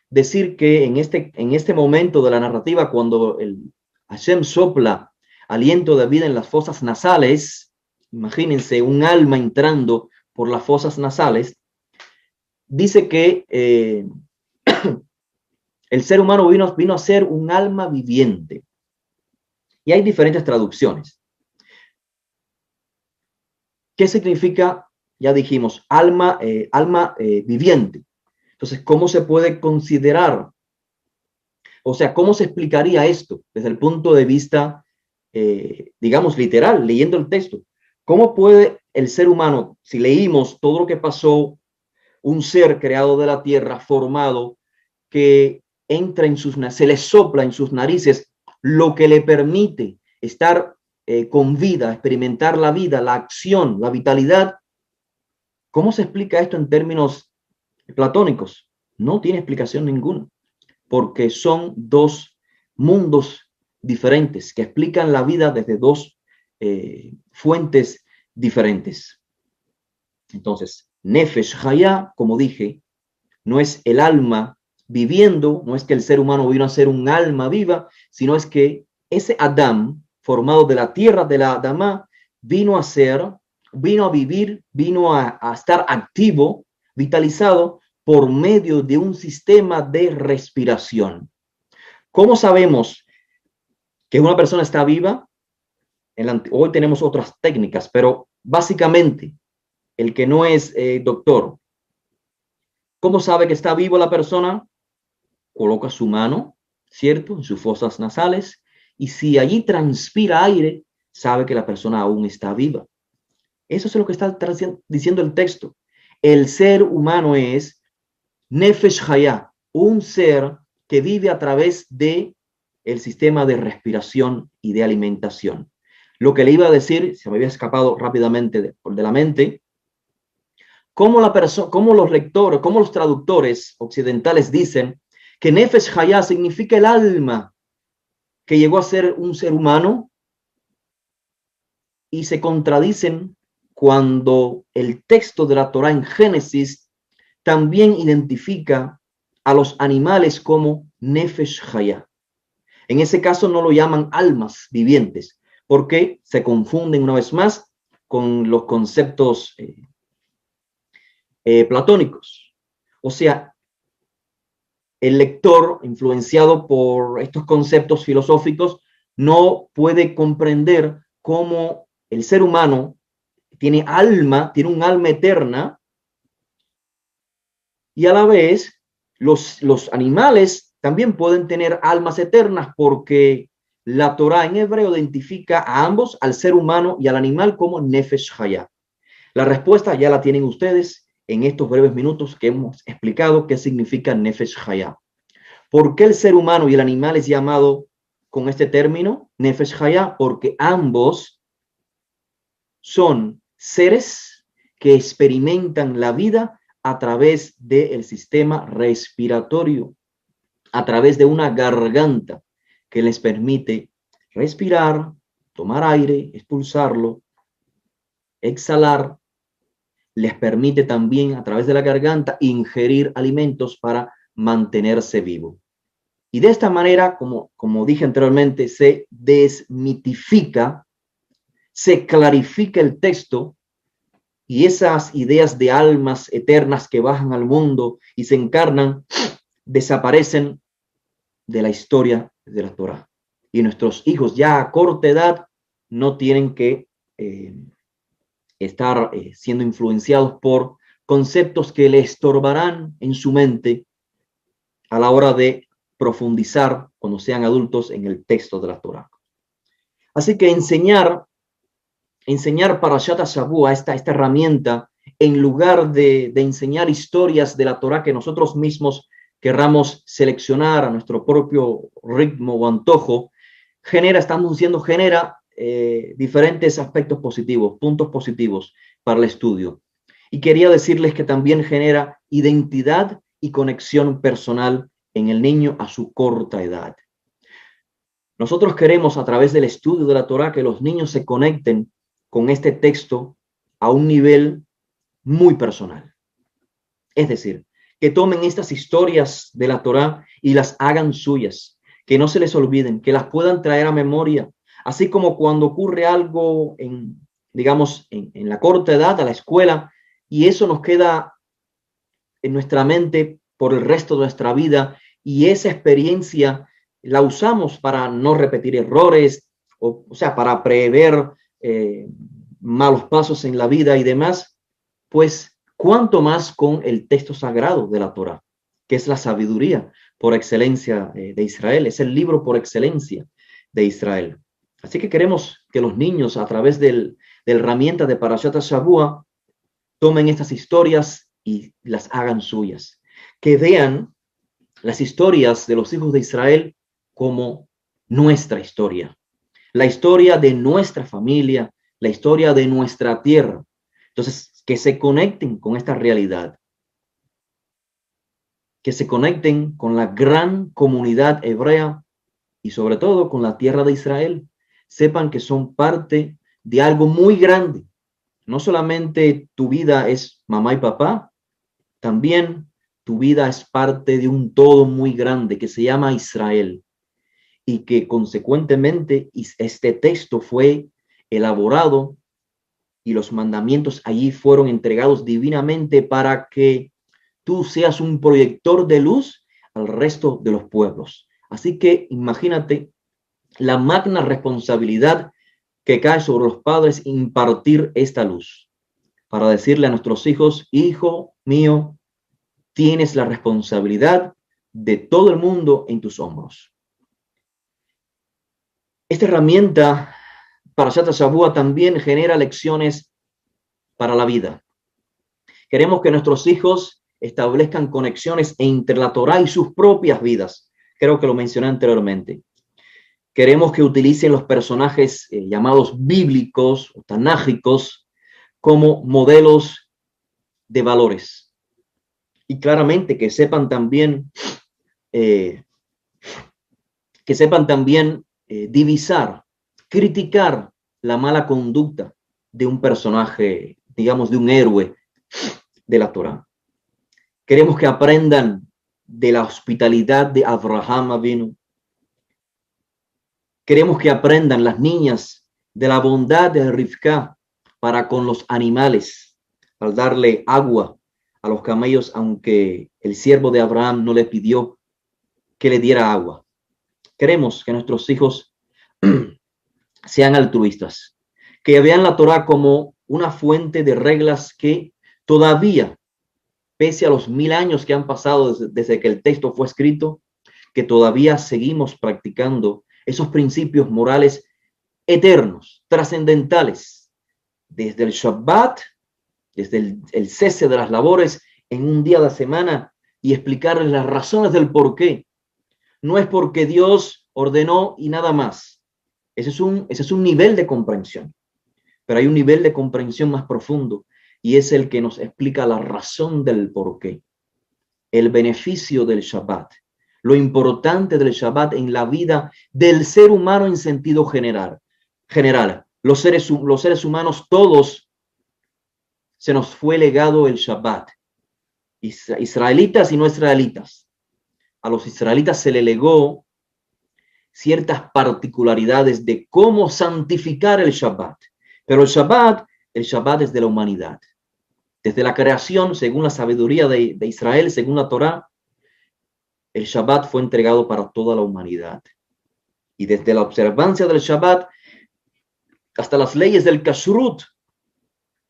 decir que en este momento de la narrativa, cuando el Hashem sopla aliento de vida en las fosas nasales, imagínense un alma entrando por las fosas nasales, dice que el ser humano vino a ser un alma viviente. Y hay diferentes traducciones. ¿Qué significa? Ya dijimos, alma viviente. Entonces, ¿cómo se puede considerar? O sea, ¿cómo se explicaría esto desde el punto de vista, digamos, literal, leyendo el texto? ¿Cómo puede el ser humano, si leímos todo lo que pasó, un ser creado de la tierra, formado, que entra se le sopla en sus narices lo que le permite estar con vida, experimentar la vida, la acción, la vitalidad? ¿Cómo se explica esto en términos platónicos? No tiene explicación ninguna, porque son dos mundos diferentes que explican la vida desde dos fuentes diferentes. Entonces, Nefesh Hayá, como dije, no es el alma viviendo, no es que el ser humano vino a ser un alma viva, sino es que ese Adán, formado de la tierra de la Adamá, vino a vivir, vino a estar activo, vitalizado por medio de un sistema de respiración. ¿Cómo sabemos que una persona está viva? Hoy tenemos otras técnicas, pero básicamente, el que no es doctor, ¿cómo sabe que está vivo la persona? Coloca su mano, ¿cierto?, en sus fosas nasales, y si allí transpira aire, sabe que la persona aún está viva. Eso es lo que está diciendo el texto. El ser humano es Nefesh Hayá, un ser que vive a través de el sistema de respiración y de alimentación. Lo que le iba a decir, se me había escapado rápidamente de la mente, cómo los lectores, cómo los traductores occidentales dicen que Nefesh Hayá significa el alma que llegó a ser un ser humano, y se contradicen cuando el texto de la Torá en Génesis también identifica a los animales como Nefesh Hayá. En ese caso no lo llaman almas vivientes, porque se confunden una vez más con los conceptos platónicos. O sea, el lector, influenciado por estos conceptos filosóficos, no puede comprender cómo el ser humano tiene un alma eterna, y a la vez los animales también pueden tener almas eternas, porque la Torá en hebreo identifica a ambos, al ser humano y al animal, como Nefesh Hayá. La respuesta ya la tienen ustedes en estos breves minutos que hemos explicado qué significa Nefesh Hayá. ¿Por qué el ser humano y el animal es llamado con este término, Nefesh Hayá? Porque ambos son seres que experimentan la vida a través del sistema respiratorio, a través de una garganta que les permite respirar, tomar aire, expulsarlo, exhalar. Les permite también a través de la garganta ingerir alimentos para mantenerse vivo. Y de esta manera, como dije anteriormente, se desmitifica, se clarifica el texto, y esas ideas de almas eternas que bajan al mundo y se encarnan desaparecen de la historia de la Torá. Y nuestros hijos ya a corta edad no tienen que estar siendo influenciados por conceptos que le estorbarán en su mente a la hora de profundizar cuando sean adultos en el texto de la Torá. Así que enseñar Parashat Shavua, esta herramienta, en lugar de enseñar historias de la Torá que nosotros mismos querramos seleccionar a nuestro propio ritmo o antojo, genera diferentes aspectos positivos, puntos positivos para el estudio. Y quería decirles que también genera identidad y conexión personal en el niño a su corta edad. Nosotros queremos, a través del estudio de la Torá, que los niños se conecten con este texto a un nivel muy personal. Es decir, que tomen estas historias de la Torá y las hagan suyas, que no se les olviden, que las puedan traer a memoria, así como cuando ocurre algo en la corta edad, a la escuela, y eso nos queda en nuestra mente por el resto de nuestra vida, y esa experiencia la usamos para no repetir errores, o sea, para prever malos pasos en la vida y demás, pues cuánto más con el texto sagrado de la Torá, que es la sabiduría por excelencia de Israel, es el libro por excelencia de Israel. Así que queremos que los niños, a través de la herramienta de Parashat Shavua, tomen estas historias y las hagan suyas, que vean las historias de los hijos de Israel como nuestra historia, la historia de nuestra familia, la historia de nuestra tierra. Entonces, que se conecten con esta realidad, que se conecten con la gran comunidad hebrea y sobre todo con la tierra de Israel. Sepan que son parte de algo muy grande. No solamente tu vida es mamá y papá, también tu vida es parte de un todo muy grande que se llama Israel y que consecuentemente este texto fue elaborado y los mandamientos allí fueron entregados divinamente para que tú seas un proyector de luz al resto de los pueblos. Así que imagínate la magna responsabilidad que cae sobre los padres impartir esta luz para decirle a nuestros hijos: hijo mío, tienes la responsabilidad de todo el mundo en tus hombros. Esta herramienta Parashat Shavua también genera lecciones para la vida. Queremos que nuestros hijos establezcan conexiones entre la Torá y sus propias vidas. Creo que lo mencioné anteriormente. Queremos que utilicen los personajes llamados bíblicos o tanágicos como modelos de valores. Y claramente que sepan también divisar, criticar la mala conducta de un personaje, digamos, de un héroe de la Torá. Queremos que aprendan de la hospitalidad de Abraham Avinu. Queremos que aprendan las niñas de la bondad de Rivka para con los animales, al darle agua a los camellos, aunque el siervo de Abraham no le pidió que le diera agua. Queremos que nuestros hijos sean altruistas, que vean la Torá como una fuente de reglas que todavía, pese a los 1000 años que han pasado desde que el texto fue escrito, que todavía seguimos practicando esos principios morales eternos, trascendentales, desde el Shabbat, desde el cese de las labores en un día de la semana, y explicarles las razones del por qué. No es porque Dios ordenó y nada más. Ese es un nivel de comprensión. Pero hay un nivel de comprensión más profundo, y es el que nos explica la razón del por qué. El beneficio del Shabbat. Lo importante del Shabbat en la vida del ser humano en sentido general. Los seres humanos todos se nos fue legado el Shabbat. Israelitas y no israelitas. A los israelitas se le legó ciertas particularidades de cómo santificar el Shabbat. Pero el Shabbat es de la humanidad. Desde la creación, según la sabiduría de Israel, según la Torá, el Shabbat fue entregado para toda la humanidad. Y desde la observancia del Shabbat hasta las leyes del Kashrut,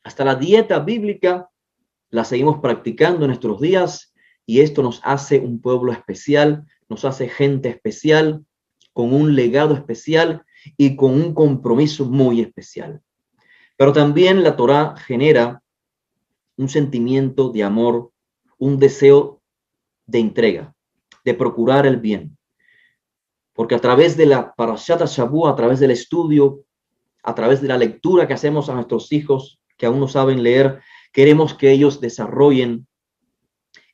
hasta la dieta bíblica, la seguimos practicando en nuestros días, Y esto nos hace un pueblo especial, nos hace gente especial, con un legado especial y con un compromiso muy especial. Pero también la Torá genera un sentimiento de amor, un deseo de entrega, de procurar el bien. Porque a través de la Parashat Shavua, a través del estudio, a través de la lectura que hacemos a nuestros hijos que aún no saben leer, queremos que ellos desarrollen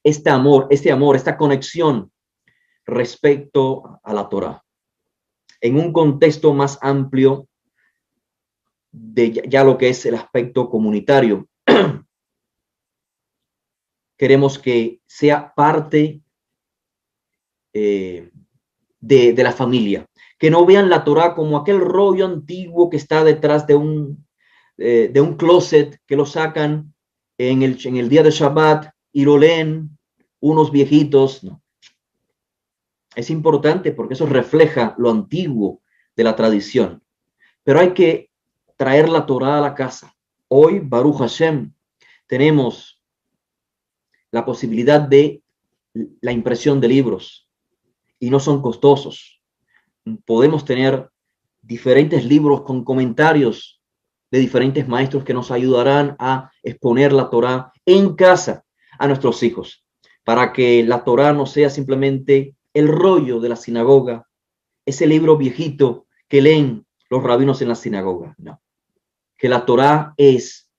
este amor, esta conexión respecto a la Torá. En un contexto más amplio de ya lo que es el aspecto comunitario, queremos que sea parte de la familia, que no vean la Torá como aquel rollo antiguo que está detrás de un closet que lo sacan en el día de Shabbat y lo leen unos viejitos. No. Es importante porque eso refleja lo antiguo de la tradición, pero hay que traer la Torá a la casa. Hoy, Baruch Hashem, tenemos la posibilidad de la impresión de libros y no son costosos. Podemos tener diferentes libros con comentarios de diferentes maestros que nos ayudarán a exponer la Torá en casa a nuestros hijos, para que la Torá no sea simplemente el rollo de la sinagoga, ese libro viejito que leen los rabinos en la sinagoga. No, que la Torá es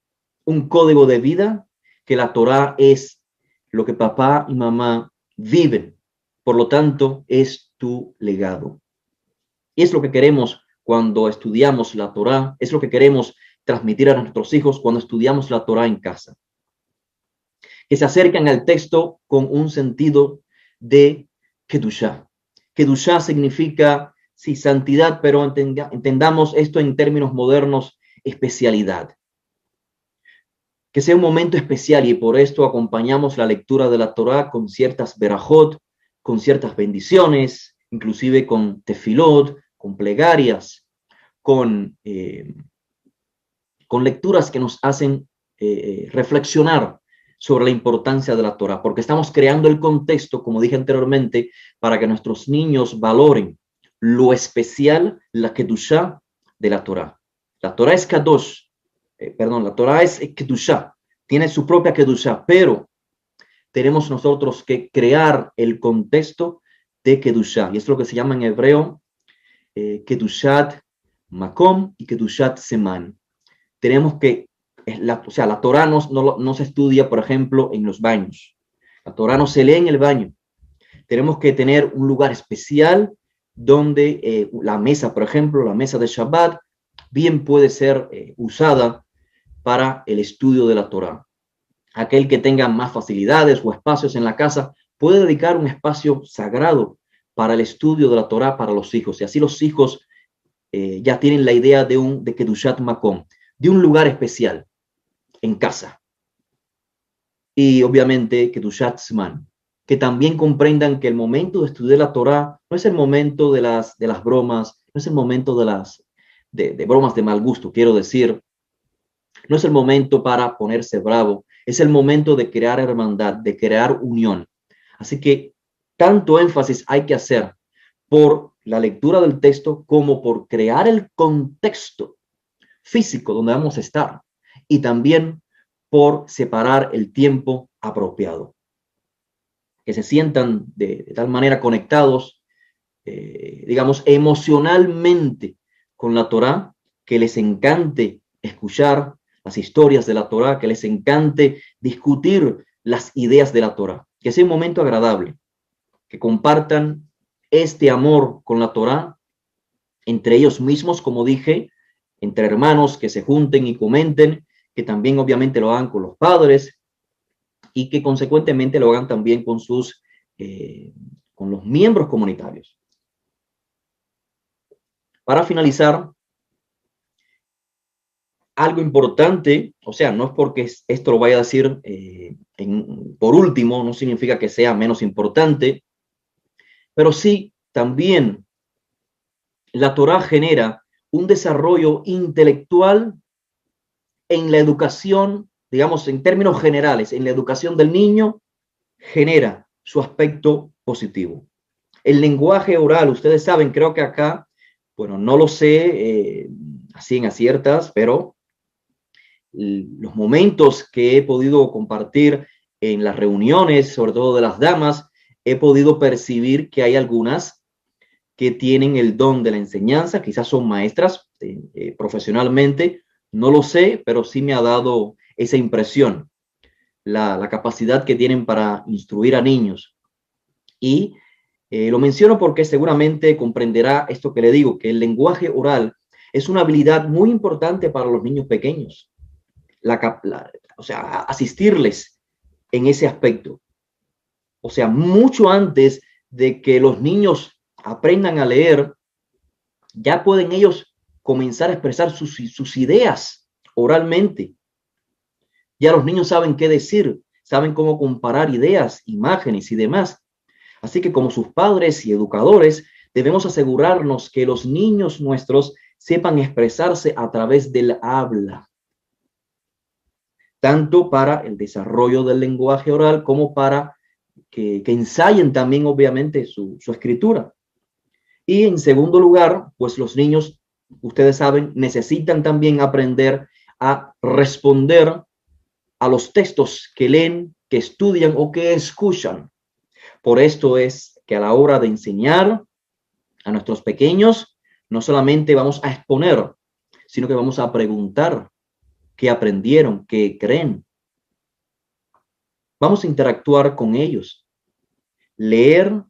un código de vida, que la Torá es lo que papá y mamá viven. Por lo tanto, es tu legado. Y es lo que queremos cuando estudiamos la Torá, es lo que queremos transmitir a nuestros hijos cuando estudiamos la Torá en casa. Que se acerquen al texto con un sentido de Kedushá. Kedushá significa, sí, santidad, pero entendamos esto en términos modernos, especialidad. Que sea un momento especial y por esto acompañamos la lectura de la Torá con ciertas berajot, con ciertas bendiciones, inclusive con tefilot, con plegarias, con lecturas que nos hacen reflexionar sobre la importancia de la Torá, porque estamos creando el contexto, como dije anteriormente, para que nuestros niños valoren lo especial, la Kedushá de la Torá. La Torá es Kadosh, la Torá es Kedushá, tiene su propia Kedushá, pero tenemos nosotros que crear el contexto de Kedushá, y es lo que se llama en hebreo Kedushat Makom y Kedushat Seman. Tenemos que, la Torá no se estudia, por ejemplo, en los baños. La Torá no se lee en el baño. Tenemos que tener un lugar especial donde la mesa, por ejemplo, la mesa de Shabbat, bien puede ser usada para el estudio de la Torá. Aquel que tenga más facilidades o espacios en la casa puede dedicar un espacio sagrado para el estudio de la Torá para los hijos. Y así los hijos ya tienen la idea de Kedushat Makom, de un lugar especial en casa. Y obviamente Kedushat Zman, que también comprendan que el momento de estudiar la Torá no es el momento de las bromas, no es el momento de bromas de mal gusto, quiero decir. No es el momento para ponerse bravo, es el momento de crear hermandad, de crear unión. Así que tanto énfasis hay que hacer por la lectura del texto como por crear el contexto físico donde vamos a estar y también por separar el tiempo apropiado. Que se sientan de tal manera conectados, digamos, emocionalmente con la Torá, que les encante escuchar las historias de la Torá, que les encante discutir las ideas de la Torá, que sea un momento agradable, que compartan este amor con la Torá entre ellos mismos, como dije, entre hermanos, que se junten y comenten, que también obviamente lo hagan con los padres y que consecuentemente lo hagan también con con los miembros comunitarios. Para finalizar, algo importante, o sea, no es porque esto lo vaya a decir por último, no significa que sea menos importante, pero sí también la Torá genera un desarrollo intelectual en la educación, digamos, en términos generales, en la educación del niño, genera su aspecto positivo. El lenguaje oral, ustedes saben, creo que acá, bueno, no lo sé así en aciertas, pero los momentos que he podido compartir en las reuniones, sobre todo de las damas, he podido percibir que hay algunas que tienen el don de la enseñanza, quizás son maestras profesionalmente, no lo sé, pero sí me ha dado esa impresión, la capacidad que tienen para instruir a niños. Y lo menciono porque seguramente comprenderá esto que le digo, que el lenguaje oral es una habilidad muy importante para los niños pequeños. O sea, asistirles en ese aspecto. O sea, mucho antes de que los niños aprendan a leer, ya pueden ellos comenzar a expresar sus ideas oralmente. Ya los niños saben qué decir, saben cómo comparar ideas, imágenes y demás. Así que como sus padres y educadores, debemos asegurarnos que los niños nuestros sepan expresarse a través del habla, tanto para el desarrollo del lenguaje oral como para que ensayen también, obviamente, su escritura. Y en segundo lugar, pues los niños, ustedes saben, necesitan también aprender a responder a los textos que leen, que estudian o que escuchan. Por esto es que a la hora de enseñar a nuestros pequeños, no solamente vamos a exponer, sino que vamos a preguntar qué aprendieron, qué creen. Vamos a interactuar con ellos. Leer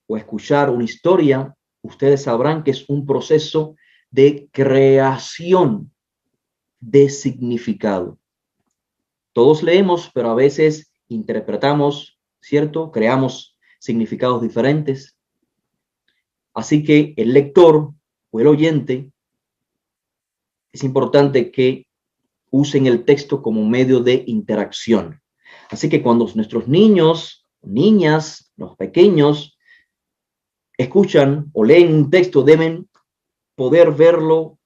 o escuchar una historia, ustedes sabrán que es un proceso de creación de significado. Todos leemos, pero a veces interpretamos, ¿cierto? Creamos significados diferentes. Así que el lector o el oyente, es importante que usen el texto como medio de interacción. Así que cuando nuestros niños, niñas, los pequeños, escuchan o leen un texto, deben poder verlo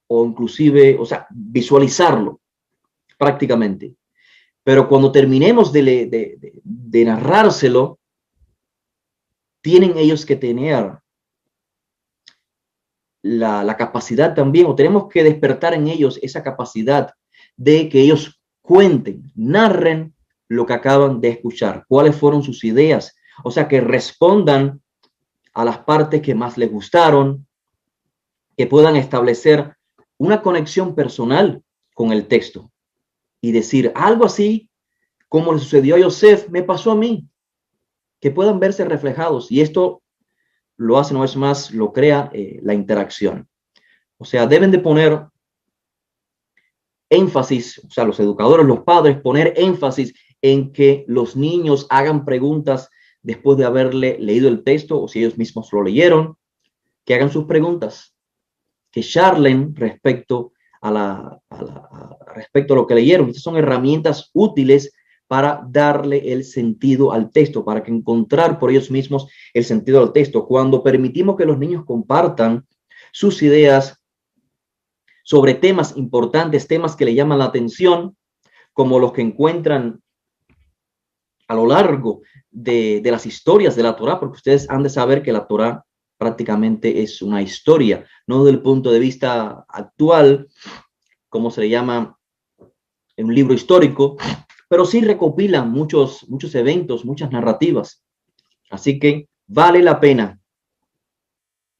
o inclusive, o sea, visualizarlo prácticamente. Pero cuando terminemos de narrárselo, tienen ellos que tener la capacidad también, o tenemos que despertar en ellos esa capacidad de que ellos cuenten, narren lo que acaban de escuchar, cuáles fueron sus ideas, o sea, que respondan a las partes que más les gustaron, que puedan establecer una conexión personal con el texto y decir algo así como le sucedió a Yosef, me pasó a mí, que puedan verse reflejados. Y esto lo hace, una vez más, lo crea la interacción. O sea, deben de poner énfasis, o sea, los educadores, los padres, poner énfasis en que los niños hagan preguntas después de haberle leído el texto o si ellos mismos lo leyeron, que hagan sus preguntas, que charlen respecto respecto a lo que leyeron. Estas son herramientas útiles para darle el sentido al texto, para que encontrar por ellos mismos el sentido al texto. Cuando permitimos que los niños compartan sus ideas sobre temas importantes, temas que le llaman la atención, como los que encuentran a lo largo de las historias de la Torá, porque ustedes han de saber que la Torá prácticamente es una historia, no desde el punto de vista actual, como se le llama en un libro histórico, pero sí recopilan muchos eventos, muchas narrativas. Así que vale la pena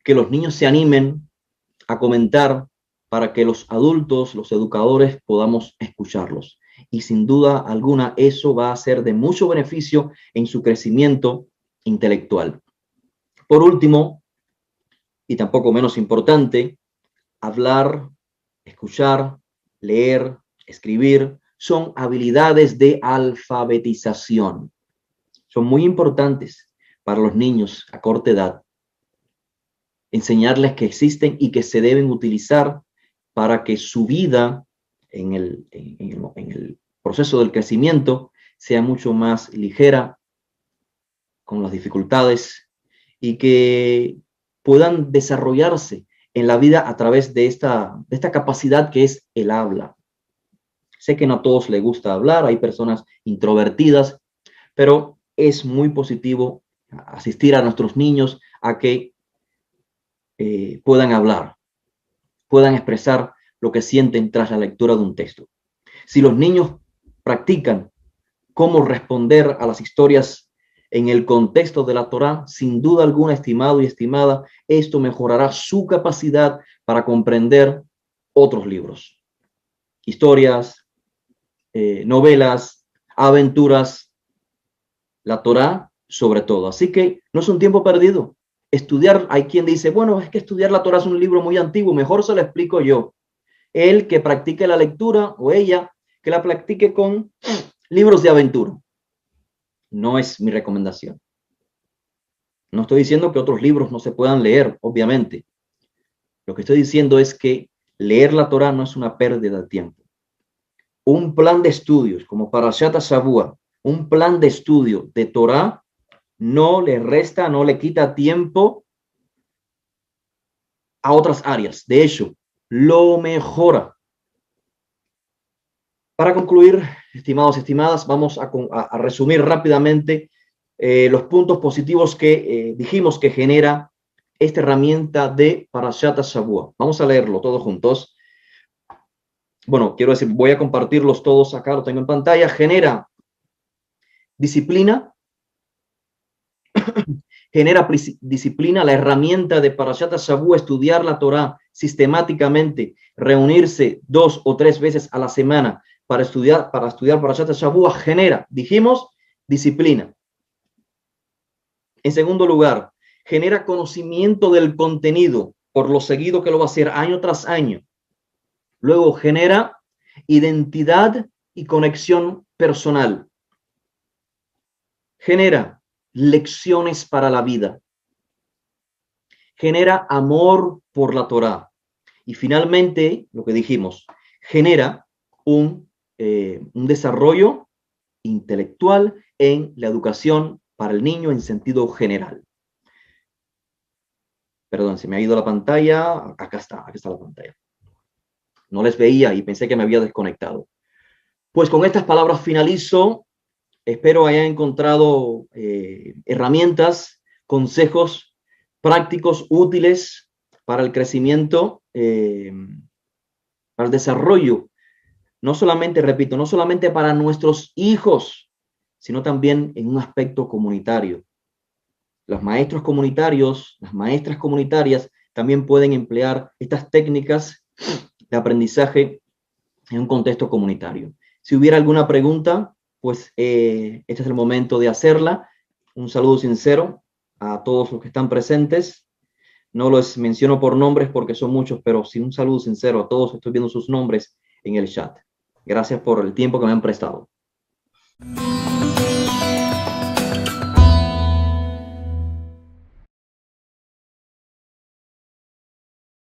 que los niños se animen a comentar para que los adultos, los educadores, podamos escucharlos. Y sin duda alguna, eso va a ser de mucho beneficio en su crecimiento intelectual. Por último, y tampoco menos importante, hablar, escuchar, leer, escribir, son habilidades de alfabetización. Son muy importantes para los niños a corta edad. Enseñarles que existen y que se deben utilizar para que su vida en el proceso del crecimiento sea mucho más ligera, con las dificultades, y que puedan desarrollarse en la vida a través de esta capacidad que es el habla. Sé que no a todos les gusta hablar, hay personas introvertidas, pero es muy positivo asistir a nuestros niños a que puedan hablar, puedan expresar lo que sienten tras la lectura de un texto. Si los niños practican cómo responder a las historias en el contexto de la Torá, sin duda alguna, estimado y estimada, esto mejorará su capacidad para comprender otros libros, historias, novelas, aventuras, la Torá sobre todo. Así que no es un tiempo perdido. Estudiar, hay quien dice, bueno, es que estudiar la Torá es un libro muy antiguo, mejor se lo explico yo. El que practique la lectura o ella que la practique con libros de aventura. No es mi recomendación. No estoy diciendo que otros libros no se puedan leer, obviamente. Lo que estoy diciendo es que leer la Torá no es una pérdida de tiempo. Un plan de estudios como Parashat Shavua, un plan de estudio de Torá no le resta, no le quita tiempo a otras áreas. De hecho, lo mejora. Para concluir, estimados y estimadas, vamos a resumir rápidamente los puntos positivos que dijimos que genera esta herramienta de Parashat Shavua. Vamos a leerlo todos juntos. Bueno, quiero decir, voy a compartirlos todos acá, lo tengo en pantalla. Genera disciplina, la herramienta de Parashat Shavua, estudiar la Torá sistemáticamente, reunirse 2 o 3 veces a la semana para estudiar Parashat Shavua, genera, dijimos, disciplina. En segundo lugar, genera conocimiento del contenido por lo seguido que lo va a hacer año tras año. Luego genera identidad y conexión personal. Genera lecciones para la vida. Genera amor por la Torá. Y finalmente, lo que dijimos, genera un desarrollo intelectual en la educación para el niño en sentido general. Perdón, se me ha ido la pantalla. Acá está la pantalla. No les veía y pensé que me había desconectado. Pues con estas palabras finalizo. Espero hayan encontrado herramientas, consejos prácticos, útiles para el crecimiento, para el desarrollo. No solamente, repito, no solamente para nuestros hijos, sino también en un aspecto comunitario. Los maestros comunitarios, las maestras comunitarias también pueden emplear estas técnicas de aprendizaje en un contexto comunitario. Si hubiera alguna pregunta, pues este es el momento de hacerla. Un saludo sincero a todos los que están presentes. No los menciono por nombres porque son muchos, pero sí un saludo sincero a todos. Estoy viendo sus nombres en el chat. Gracias por el tiempo que me han prestado.